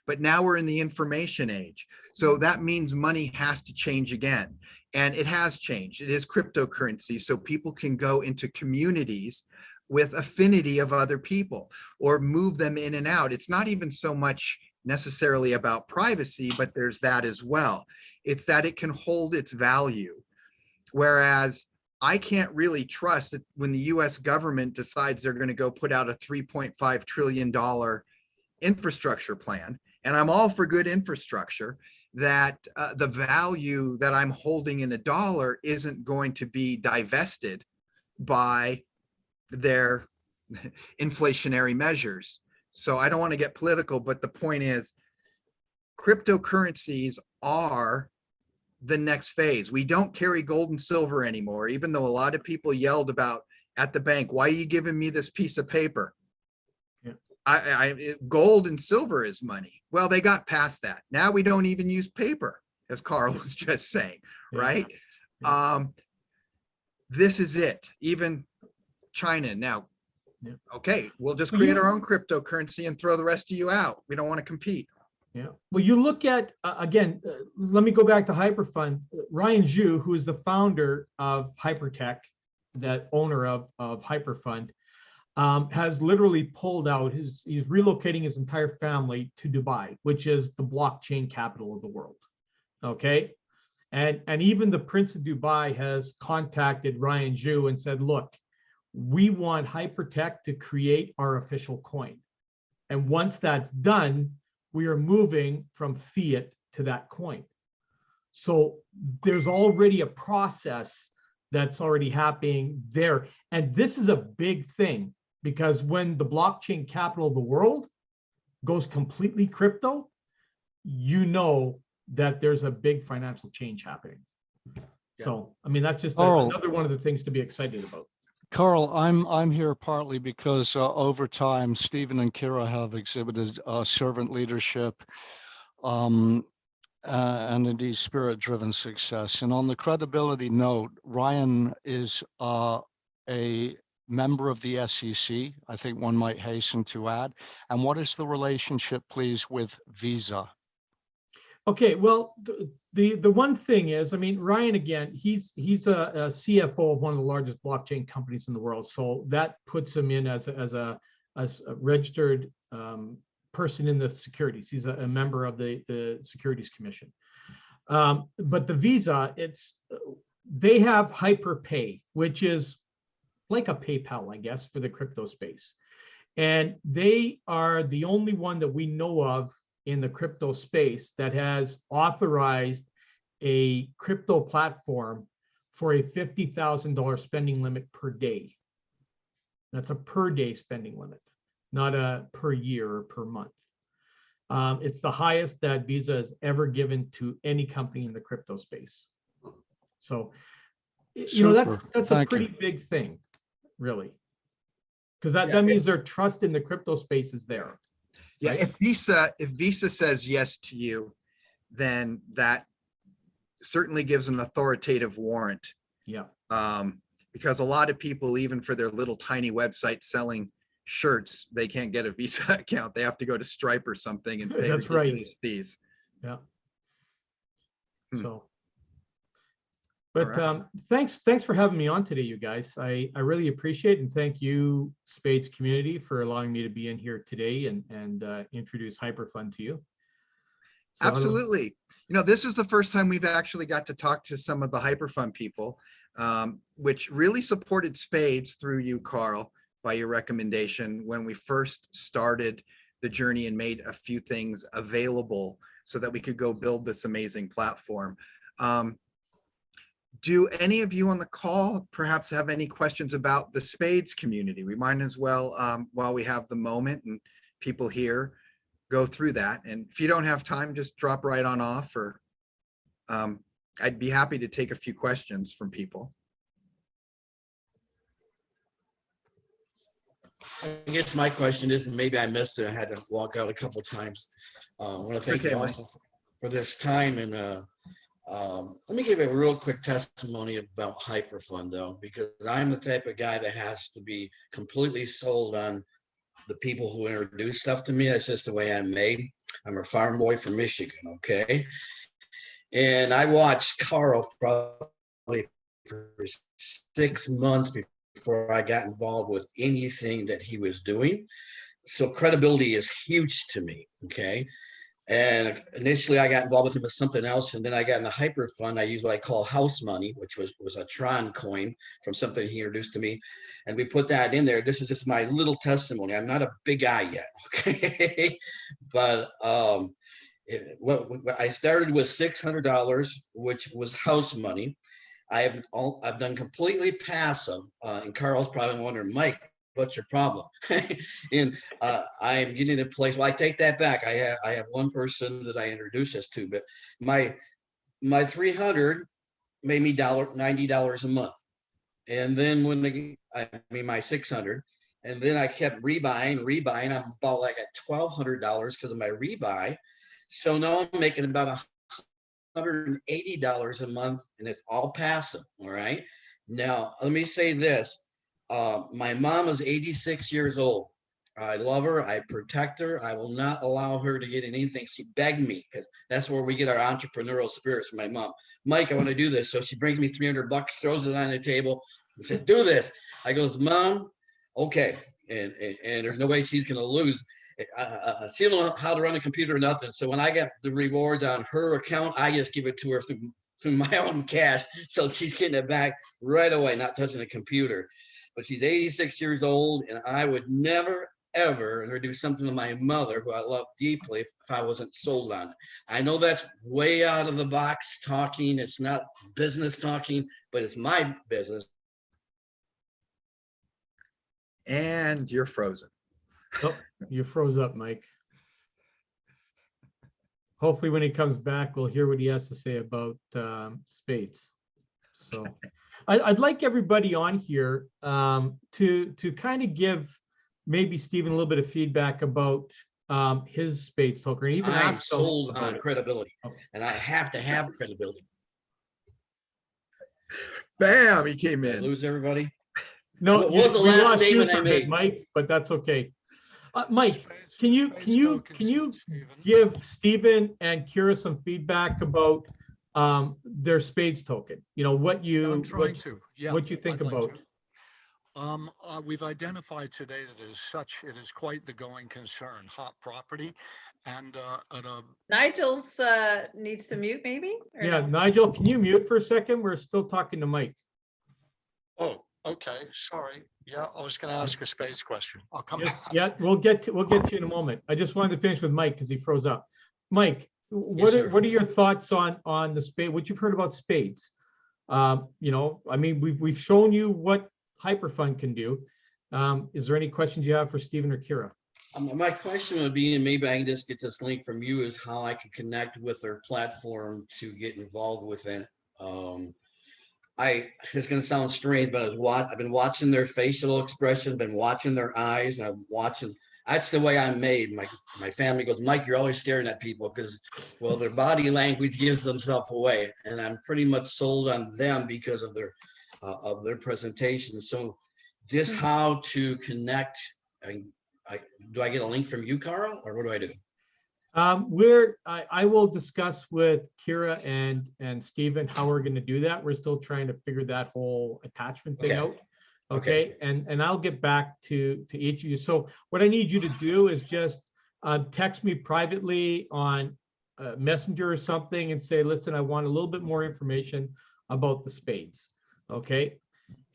But now we're in the information age. So that means money has to change again. And it has changed. It is cryptocurrency. So people can go into communities with affinity of other people or move them in and out. It's not even so much necessarily about privacy, but there's that as well. It's that it can hold its value. Whereas I can't really trust that when the US government decides they're going to go put out a $3.5 trillion infrastructure plan, and I'm all for good infrastructure, that the value that I'm holding in a dollar isn't going to be divested by their inflationary measures. So I don't want to get political, but the point is cryptocurrencies are the next phase. We don't carry gold and silver anymore, even though a lot of people yelled about at the bank, why are you giving me this piece of paper? Yeah. Gold and silver is money. Well, they got past that. Now we don't even use paper, as Carl was just saying, right? Yeah. This is it. Even China now, okay, we'll just create our own cryptocurrency and throw the rest of you out. We don't want to compete. Yeah. Well, you look at, again, let me go back to Hyperfund. Ryan Zhu, who is the founder of Hypertech, that owner of Hyperfund, has literally pulled out he's relocating his entire family to Dubai, which is the blockchain capital of the world. Okay. And even the Prince of Dubai has contacted Ryan Zhu and said, look, we want Hypertech to create our official coin. And once that's done, we are moving from fiat to that coin. So there's already a process that's already happening there. And this is a big thing, because when the blockchain capital of the world goes completely crypto, you know that there's a big financial change happening. Yeah. So, I mean, that's just another one of the things to be excited about. Carl, I'm here partly because over time, Stephen and Kira have exhibited servant leadership and indeed spirit-driven success. And on the credibility note, Ryan is a member of the SEC, I think one might hasten to add. And what is the relationship, please, with Visa? Okay, well, the one thing is, I mean, Ryan, again, he's a CFO of one of the largest blockchain companies in the world, so that puts him in as a registered person in the securities. He's a member of the Securities Commission. But the Visa, they have HyperPay, which is like a PayPal, I guess, for the crypto space, and they are the only one that we know of in the crypto space that has authorized a crypto platform for a $50,000 spending limit per day. That's a per day spending limit, not a per year or per month. It's the highest that Visa has ever given to any company in the crypto space. So, you know, that's a pretty big thing, really, because that means their trust in the crypto space is there. Yeah, right? If Visa says yes to you, then that certainly gives an authoritative warrant. Yeah. Because a lot of people, even for their little tiny website selling shirts, they can't get a Visa account. They have to go to Stripe or something and pay ridiculous fees. Yeah. So, but thanks for having me on today, you guys. I really appreciate it, and thank you, SPADES Community, for allowing me to be in here today and introduce Hyperfund to you. So absolutely. You know, this is the first time we've actually got to talk to some of the Hyperfund people, which really supported SPADES through you, Carl, by your recommendation when we first started the journey and made a few things available so that we could go build this amazing platform. Do any of you on the call perhaps have any questions about the SPADES community? We might as well, while we have the moment and people here, go through that. And if you don't have time, just drop right on off, or I'd be happy to take a few questions from people. I guess my question is, and maybe I missed it, I had to walk out a couple times. I want to thank Okay, you Mike. also for this time. And let me give you a real quick testimony about Hyperfund, though, because I'm the type of guy that has to be completely sold on the people who introduce stuff to me. That's just the way I'm made. I'm a farm boy from Michigan, okay? And I watched Carl probably for 6 months before I got involved with anything that he was doing. So credibility is huge to me, okay? And initially I got involved with him with something else, and then I got in the Hyperfund. I used what I call house money, which was a Tron coin from something he introduced to me. And we put that in there. This is just my little testimony. I'm not a big guy yet, okay? But I started with $600, which was house money. I've done completely passive, and Carl's probably wondering, Mike, what's your problem? And I'm getting to a place. Well, I take that back. I have one person that I introduced this to, but my 300 made me $90 a month, and then my 600, and then I kept rebuying. I'm about like at $1,200 because of my rebuy. So now I'm making about $180 a month, and it's all passive. All right. Now, let me say this. My mom is 86 years old. I love her. I protect her. I will not allow her to get in anything. She begged me, because that's where we get our entrepreneurial spirits from my mom. Mike, I want to do this. So she brings me $300, throws it on the table, and says, do this. I goes, Mom, okay. And there's no way she's going to lose. She don't know how to run a computer or nothing. So when I get the rewards on her account, I just give it to her through my own cash. So she's getting it back right away, not touching the computer. But she's 86 years old, and I would never, ever introduce something to my mother, who I love deeply, if I wasn't sold on it. I know that's way out of the box talking. It's not business talking, but it's my business. And you're frozen. Oh, you froze up, Mike. Hopefully when he comes back, we'll hear what he has to say about spades. So I'd like everybody on here to kind of give maybe Stephen a little bit of feedback about his spades token, or even I'm ask sold about on it. credibility, and I have to have credibility. Bam, he came Did I in. lose everybody? No, What was the we last lost you statement for I a bit, made? Mike, but that's okay. Mike, can you Stephen. give Stephen and Kira some feedback about their spades token? You know, what you what you think I'd like about. to. We've identified today that it is quite the going concern, hot property, and Nigel's needs to mute maybe? Or Yeah, no? Nigel, can you mute for a second? We're still talking to Mike. oh, okay, sorry. Yeah, I was going to ask a space question. I'll come Yeah, back. yeah, we'll get to you in a moment. I just wanted to finish with Mike because he froze up. Mike, Yes, sir. what are your thoughts on the spade? What you've heard about spades? You know, I mean, we've shown you what Hyperfund can do. Is there any questions you have for Stephen or Kira? My question would be, and maybe I can just get this link from you, is how I can connect with their platform to get involved with it. It's going to sound strange, but I've been watching their facial expression, been watching their eyes. I'm watching. That's the way I'm made. My family goes, Mike, you're always staring at people because, well, their body language gives themselves away, and I'm pretty much sold on them because of their presentation. So, just how to connect. Do I get a link from you, Carl, or what do I do? I will discuss with Kira and Stephen how we're going to do that. We're still trying to figure that whole attachment thing out. Okay. And I'll get back to each of you. So what I need you to do is just text me privately on Messenger or something and say, listen, I want a little bit more information about the spades. Okay.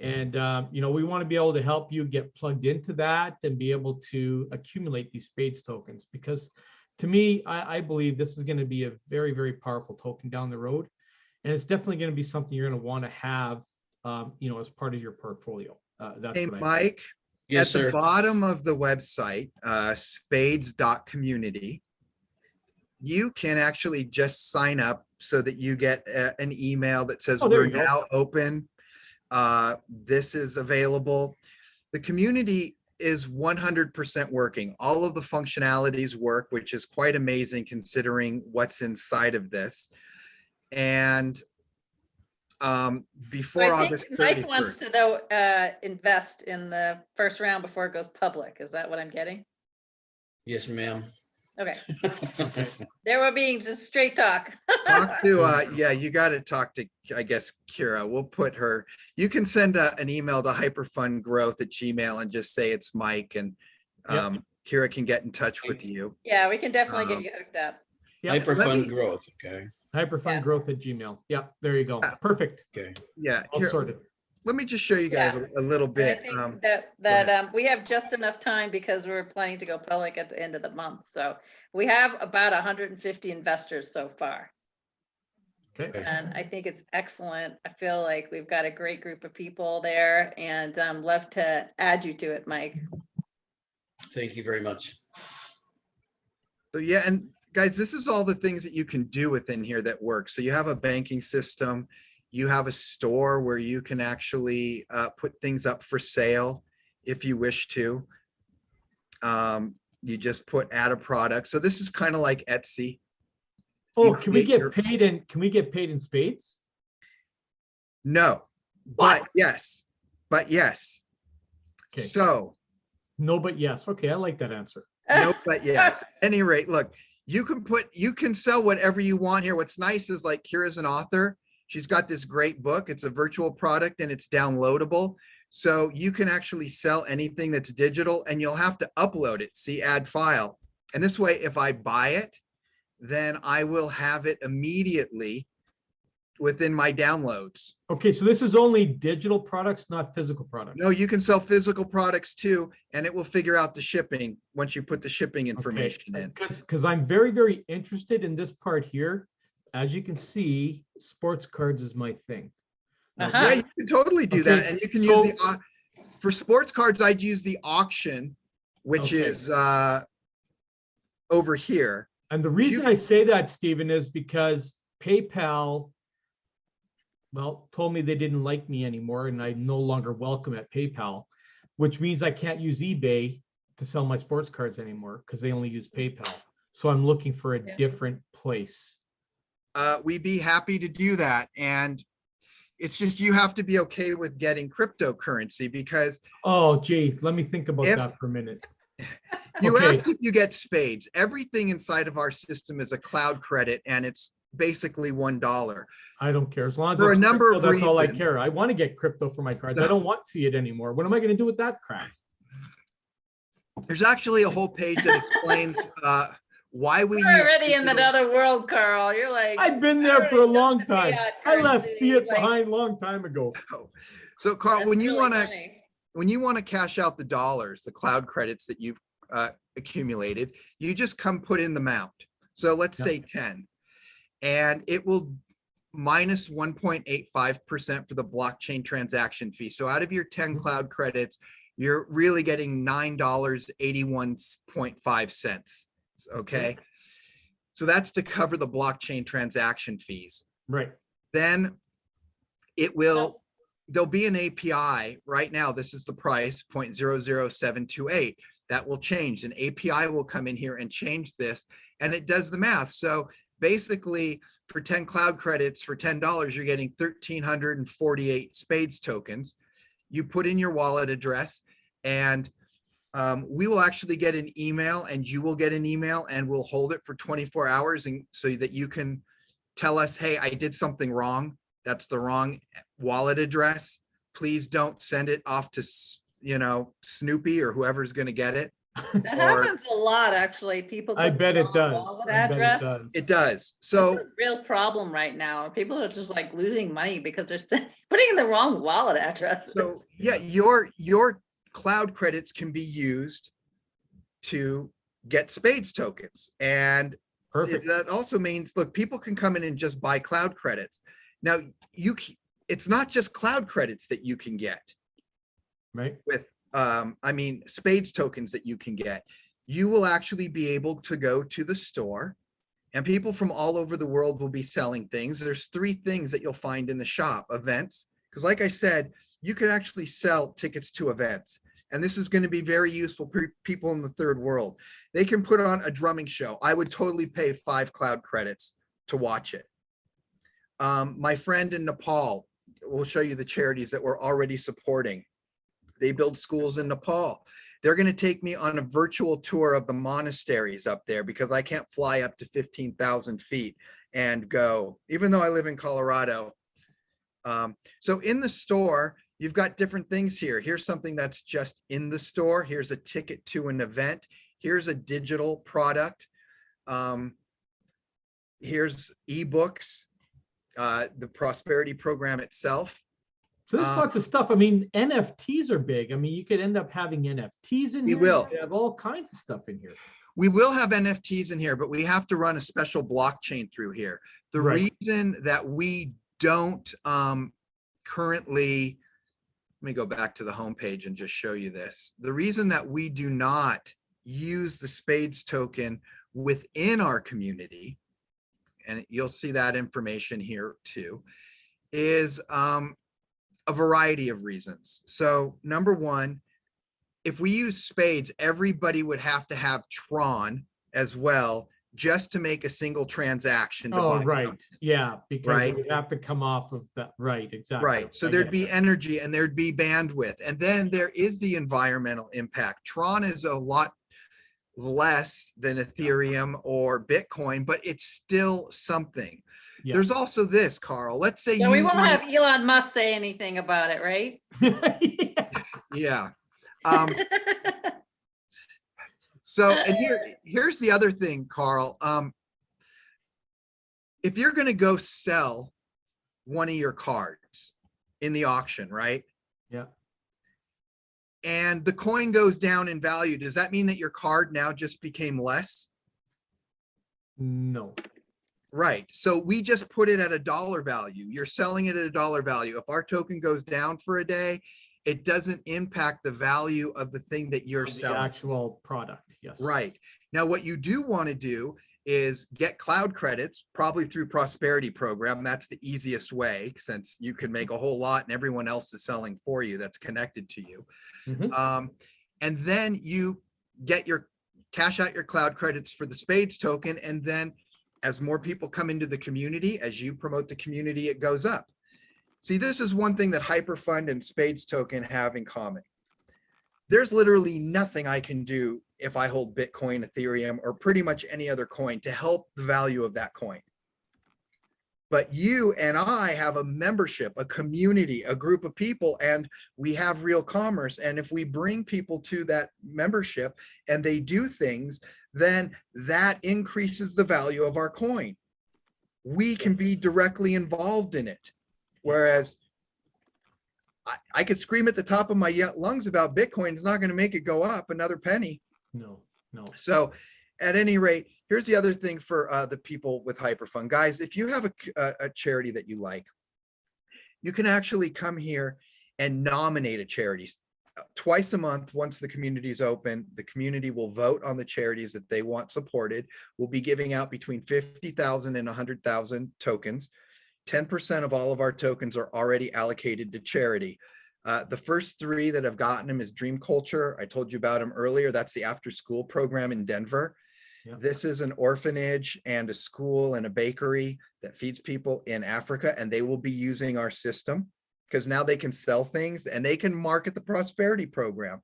And, you know, we want to be able to help you get plugged into that and be able to accumulate these spades tokens, because to me, I believe this is going to be a very, very powerful token down the road. And it's definitely going to be something you're going to want to have, you know, as part of your portfolio. That's Hey, what Mike, Yes, at sir. the bottom of the website, spades.community, you can actually just sign up so that you get an email that says there we're you go. now open. This is available. The community is 100% working. All of the functionalities work, which is quite amazing considering what's inside of this. And So before I August think Mike wants 31st. to though invest in the first round before it goes public. Is that what I'm getting? Yes, ma'am. Okay, there we're being just straight talk. Talk to, yeah, you got to talk to, I guess, Kira. We'll put her, you can send an email to hyperfundgrowth@gmail and just say it's Mike, and Yep. Kira can get in touch with you. Yeah, we can definitely get you hooked up. Yep. Hyperfund growth, okay, Hyperfundgrowth@gmail. Yep, there you go. Perfect. okay. Yeah, All here, sorted. let me just show you guys a little And I bit. think go ahead. we have just enough time because we're planning to go public at the end of the month. So we have about 150 investors so far. Okay. And I think it's excellent. I feel like we've got a great group of people there, and love to add you to it, Mike. Thank you very much. So yeah, and guys, this is all the things that you can do within here that work. So you have a banking system, you have a store where you can actually put things up for sale if you wish to. You just add a product. So this is kind of like Etsy. Oh, You can we create your- can we get paid in spades? No, but yes, but yes. Okay. So No, but yes. Okay, I like that answer. no, but yes. At any rate, look, you can sell whatever you want here. What's nice is like Kira's an author. She's got this great book. It's a virtual product and it's downloadable. So you can actually sell anything that's digital, and you'll have to upload it. See, add file. And this way, if I buy it, then I will have it immediately within my downloads. Okay, so this is only digital products, not physical products. No, you can sell physical products too, and it will figure out the shipping once you put the shipping information in. Because I'm very, very interested in this part here. As you can see, sports cards is my thing. Now, Uh-huh. Yeah, you can totally do that. Okay, And you can so- use for sports cards, I'd use the auction, which Okay. is over here. And the reason I say that, Stephen, is because PayPal, well, told me they didn't like me anymore and I'm no longer welcome at PayPal, which means I can't use eBay to sell my sports cards anymore because they only use PayPal. So I'm looking for a Yeah. different place. We'd be happy to do that. And it's just, you have to be okay with getting cryptocurrency, because Oh, gee, let me think about If- that for a minute. you Okay. asked if you get spades. Everything inside of our system is a cloud credit, and it's basically $1. I don't care. As long as For a it's number crypto, of that's all I reasons. care. I want to get crypto for my cards. I don't want fiat anymore. What am I going to do with that crap? There's actually a whole page that explains why we You're use already in digital- another world, Carl. You're like. I've been there for a already long done the time. fiat I left currency, fiat like, behind a long time ago. So Carl, that's when you really want to funny. cash out the dollars, the cloud credits that you've accumulated, you just come put in the amount. So let's Yeah. say 10, and it will minus 1.85% for the blockchain transaction fee. So out of your 10 Mhm. cloud credits, you're really getting $9.81.5. Okay. So that's to cover the blockchain transaction fees. Right. Then there'll be an API. Right now, this is the price, 0.00728. That will change. An API will come in here and change this, and it does the math. So basically, for 10 cloud credits, for $10, you're getting 1,348 SPADES tokens. You put in your wallet address, and we will actually get an email, and you will get an email, and we'll hold it for 24 hours, and so that you can tell us, hey, I did something wrong. That's the wrong wallet address. Please don't send it off to, Snoopy or whoever's going to get it. That or- happens a lot, actually. People. I put bet the it wrong does. wallet I bet it address. does. It does. It's So a real problem right now. People are just like losing money because they're putting in the wrong wallet address. yeah, your cloud credits can be used to get SPADES tokens. And Perfect. that also means, look, people can come in and just buy cloud credits. Now, it's not just cloud credits that you can get Right. with, SPADES tokens that you can get. You will actually be able to go to the store, and people from all over the world will be selling things. There's 3 things that you'll find in the shop: events, because like I said, you can actually sell tickets to events. and this is going to be very useful for people in the third world. They can put on a drumming show. I would totally pay 5 cloud credits to watch it. My friend in Nepal will show you the charities that we're already supporting. They build schools in Nepal. They're going to take me on a virtual tour of the monasteries up there because I can't fly up to 15,000 feet and go, even though I live in Colorado. So in the store, you've got different things here. Here's something that's just in the store. Here's a ticket to an event. Here's a digital product. Here's ebooks, the Prosperity Program itself. So there's lots of stuff. I mean, NFTs are big. I mean, you could end up having NFTs in here. will. You could have all kinds of stuff in here. We will have NFTs in here, but we have to run a special blockchain through here. The Right. reason that we don't currently, let me go back to the homepage and just show you this. The reason that we do not use the SPADES token within our community, and you'll see that information here too, is a variety of reasons. So number one, if we use SPADES, everybody would have to have Tron as well, just to make a single transaction. To Oh, buy right. something. Yeah, because Right. it would have to come off of that. Right, exactly. Right. So I there'd get be it. energy and there'd be bandwidth. And then there is the environmental impact. Tron is a lot less than Ethereum or Bitcoin, but it's still something. Yeah. There's also this, Carl. Let's say So we you won't wanna- have Elon Musk say anything about it, right? Yeah. yeah. So, and here's the other thing, Carl. If you're going to go sell one of your cards in the auction, right? Yeah. And the coin goes down in value, does that mean that your card now just became less? No. Right. So we just put it at a dollar value. You're selling it at a dollar value. If our token goes down for a day, it doesn't impact the value of the thing that you're The selling. actual product. Yes. Right. Now, what you do want to do is get cloud credits, probably through Prosperity Program. That's the easiest way, since you can make a whole lot and everyone else is selling for you that's connected to you. Mhm. And then you get your cash out your cloud credits for the SPADES token. And then as more people come into the community, as you promote the community, it goes up. See, this is one thing that Hyperfund and SPADES token have in common. There's literally nothing I can do if I hold Bitcoin, Ethereum, or pretty much any other coin to help the value of that coin. But you and I have a membership, a community, a group of people, and we have real commerce. And if we bring people to that membership and they do things, then that increases the value of our coin. We can be directly involved in it. Whereas I could scream at the top of my lungs about Bitcoin. It's not going to make it go up another penny. No. No. So at any rate, here's the other thing for the people with Hyperfund. Guys, if you have a charity that you like, you can actually come here and nominate a charity. Twice a month, once the community is open, the community will vote on the charities that they want supported. We'll be giving out between 50,000 and 100,000 tokens. 10% of all of our tokens are already allocated to charity. The first 3 that have gotten them is Dream Culture. I told you about them earlier. That's the after school program in Denver. Yeah. This is an orphanage and a school and a bakery that feeds people in Africa, and they will be using our system because now they can sell things and they can market the Prosperity Program.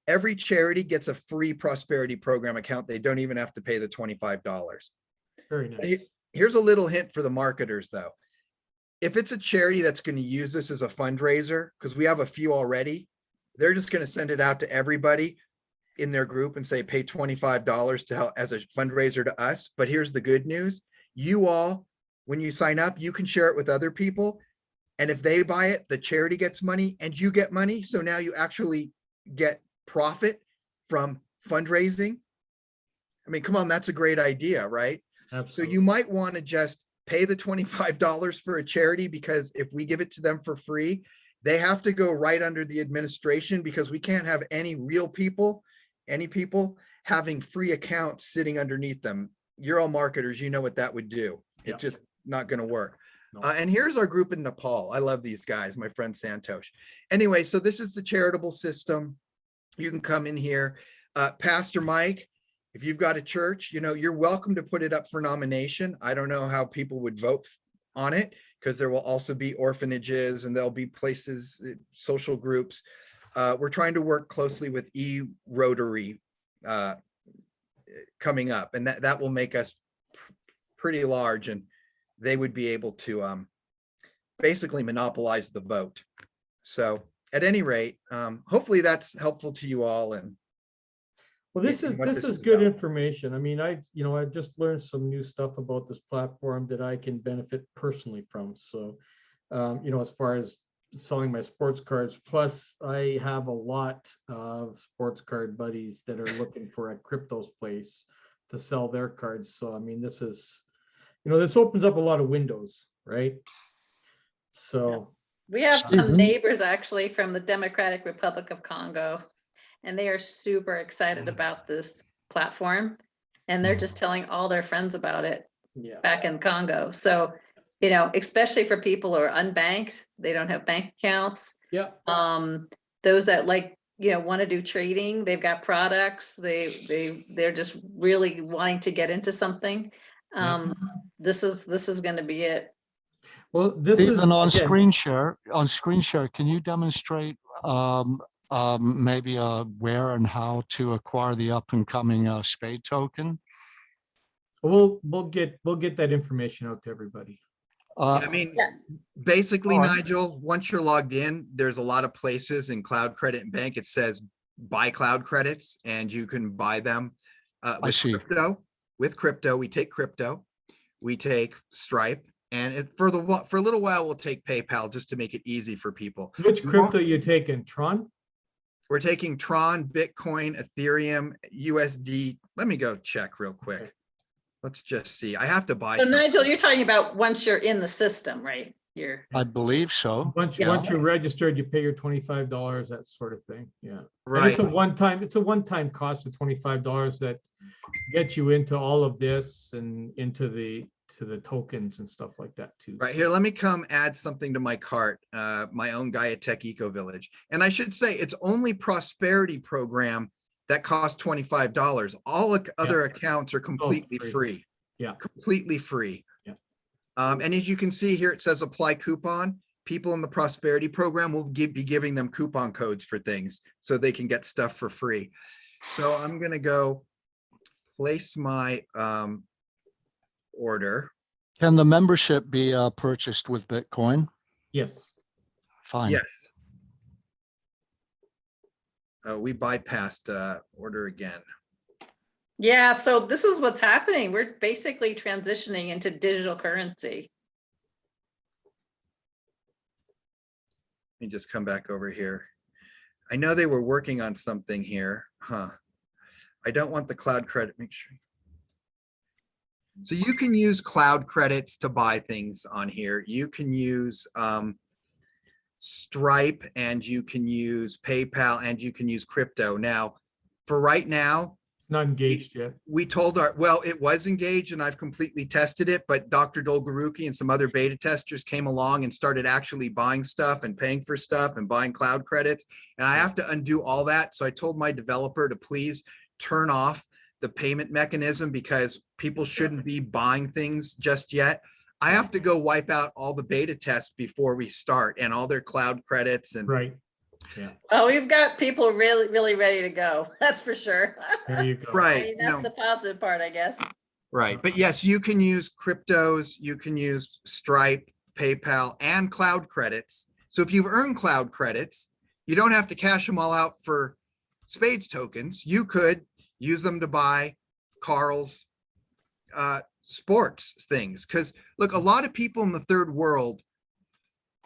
Every charity gets a free Prosperity Program account. They don't even have to pay the $25. Very nice. Here's a little hint for the marketers, though. If it's a charity that's going to use this as a fundraiser, because we have a few already, they're just going to send it out to everybody in their group and say, pay $25 to help as a fundraiser to us. But here's the good news. You all, when you sign up, you can share it with other people. And if they buy it, the charity gets money and you get money. So now you actually get profit from fundraising. I mean, come on, that's a great idea, right? Absolutely. So you might want to just pay the $25 for a charity, because if we give it to them for free, they have to go right under the administration, because we can't have any real people, any people having free accounts sitting underneath them. You're all marketers, you know what that would do. Yeah. It's just not going to work. No. And here's our group in Nepal. I love these guys, my friend Santosh. Anyway, so this is the charitable system. You can come in here. Pastor Mike, if you've got a church, you're welcome to put it up for nomination. I don't know how people would vote on it, because there will also be orphanages and there'll be places, social groups. We're trying to work closely with Rotary coming up, and that will make us pretty large, and they would be able to basically monopolize the vote. So at any rate, hopefully that's helpful to you all. And Well, this is good information. I mean, I just learned some new stuff about this platform that I can benefit personally from. So, as far as selling my sports cards, plus I have a lot of sports card buddies that are looking for a cryptos place to sell their cards. So, I mean, this is, this opens up a lot of windows, right? So We have some Mhm. neighbors actually from the Democratic Republic of Congo, and they are super excited about this platform. And they're just telling all their friends about it yeah, back in Congo. So, especially for people who are unbanked, they don't have bank accounts. yeah, Those that want to do trading, they've got products, they're just really wanting to get into something. This is going to be it. well, this is Even on again, screen share, can you demonstrate maybe where and how to acquire the up and coming SPADE token? we'll get that information out to everybody. I mean, Yeah. basically, Go on. Nigel, once you're logged in, there's a lot of places in Cloud Credit and Bank. It says buy cloud credits, and you can buy them with see. crypto. With crypto, we take crypto, we take Stripe, and for a little while, we'll take PayPal just to make it easy for people. Which crypto you taking, Tron? We're taking Tron, Bitcoin, Ethereum, USD. Let me go check real quick. Okay. Let's just see. I have to buy So something. Nigel, you're talking about once you're in the system, right? I believe so. Once Yeah. you're registered, you pay your $25, that sort of thing. Yeah. And Right. it's a one-time cost of $25 that gets you into all of this and into the tokens and stuff like that too. Right here, let me come add something to my cart, my own Gaia Tech Eco Village. And I should say it's only Prosperity Program that costs $25. All other accounts are completely free. free. Yeah. Completely free. Yeah. And as you can see here, it says apply coupon. People in the Prosperity Program will be giving them coupon codes for things so they can get stuff for free. So I'm going to go place my order. Can the membership be purchased with Bitcoin? Yes. Fine. Yes. We bypassed order again. Yeah, so this is what's happening. We're basically transitioning into digital currency. Let me just come back over here. I know they were working on something here. I don't want the cloud credit. Make sure. So you can use cloud credits to buy things on here. You can use Stripe, and you can use PayPal, and you can use crypto. Now, for right now, It's not engaged yet. we told it was engaged, and I've completely tested it, but Dr. Dolgoruki and some other beta testers came along and started actually buying stuff and paying for stuff and buying cloud credits. And I have to undo all that. So I told my developer to please turn off the payment mechanism, because people shouldn't be buying things just yet. I have to go wipe out all the beta tests before we start, and all their cloud credits. And Right. Yeah. Oh, we've got people really, really ready to go. That's for sure. There you go. I right. mean, that's the positive part, I guess. Right. But yes, you can use cryptos, you can use Stripe, PayPal, and cloud credits. So if you've earned cloud credits, you don't have to cash them all out for SPADES tokens. You could use them to buy Carl's sports things. Because look, a lot of people in the third world,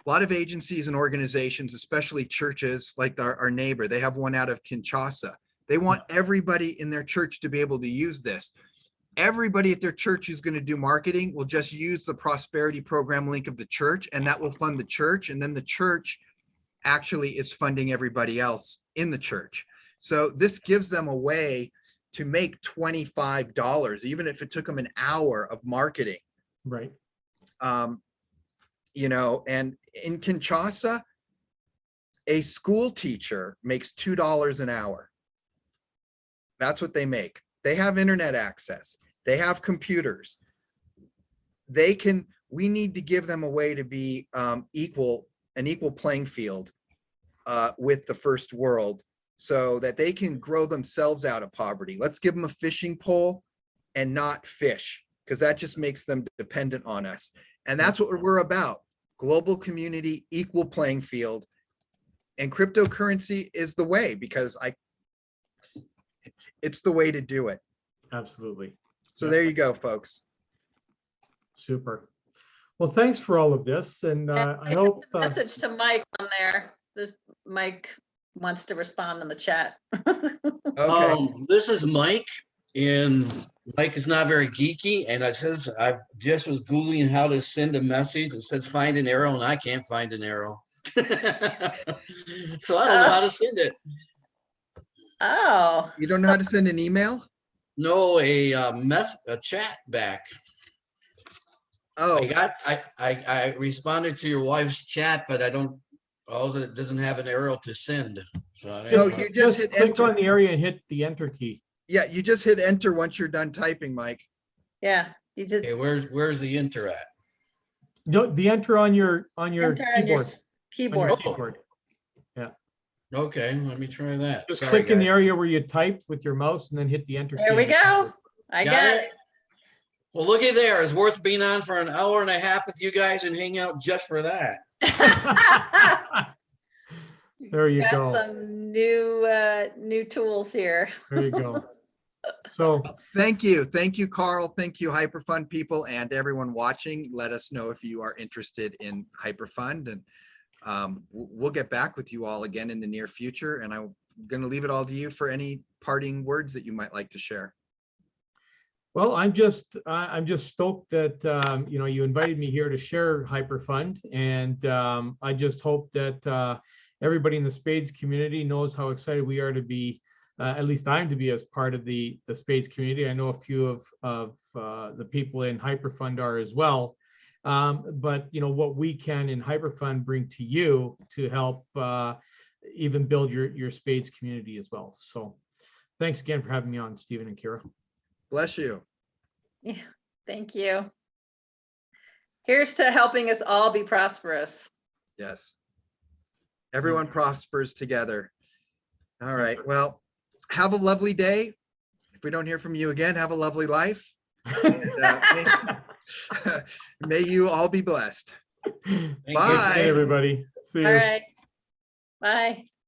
a lot of agencies and organizations, especially churches like our neighbor, they have one out of Kinshasa. They want everybody in their church to be able to use this. Everybody at their church who's going to do marketing will just use the Prosperity Program link of the church, and that will fund the church. And then the church actually is funding everybody else in the church. So this gives them a way to make $25, even if it took them an hour of marketing. Right. You know, and in Kinshasa, A school teacher makes $2 an hour. That's what they make. They have internet access. They have computers. We need to give them a way to be an equal playing field with the first world so that they can grow themselves out of poverty. Let's give them a fishing pole and not fish, because that just makes them dependent on us. And that's what we're about. Global community, equal playing field. And cryptocurrency is the way, because it's the way to do it. Absolutely. So there you go, folks. Super. Well, thanks for all of this. And I hope. Message to Mike on there. Mike wants to respond in the chat. Okay. This is Mike, and Mike is not very geeky. And it says, I just was Googling how to send a message. It says find an arrow, and I can't find an arrow. So I don't know how to send it. Oh. You don't know how to send an email? No, a chat back. Oh, I responded to your wife's chat, but it doesn't have an arrow to send. So I don't know. you just hit click enter. on the area and hit the enter key. Yeah, you just hit enter once you're done typing, Mike. Yeah, you just Okay, where's the enter at? No, the enter on your enter on your keyboard. keyboard. On your keyboard. Okay, let me try that. Just Sorry, click in the guys. area where you typed with your mouse and then hit the enter key. There we on your go. keyboard. I Got got it? Well, looky there. It's worth being on for an hour and a half with you guys and hang out just for that. it. There you Got go. some new tools here. There you go. So Thank you. Thank you, Carl. Thank you, Hyperfund people, and everyone watching. Let us know if you are interested in Hyperfund, and we'll get back with you all again in the near future. And I'm going to leave it all to you for any parting words that you might like to share. well, I'm just stoked that you invited me here to share Hyperfund, and I just hope that everybody in the Spades community knows how excited we are to be. At least I'm to be as part of the Spades community. I know a few of the people in Hyperfund are as well. But what we can in Hyperfund bring to you to help even build your Spades community as well. So thanks again for having me on, Stephen and Kira. Bless you. Yeah, thank you. Here's to helping us all be prosperous. Yes. Everyone prospers together. All right. Well, have a lovely day. If we don't hear from you again, have a lovely life. And, may you all be blessed. Thank you. Bye. Hey, everybody. See you. All right. Bye.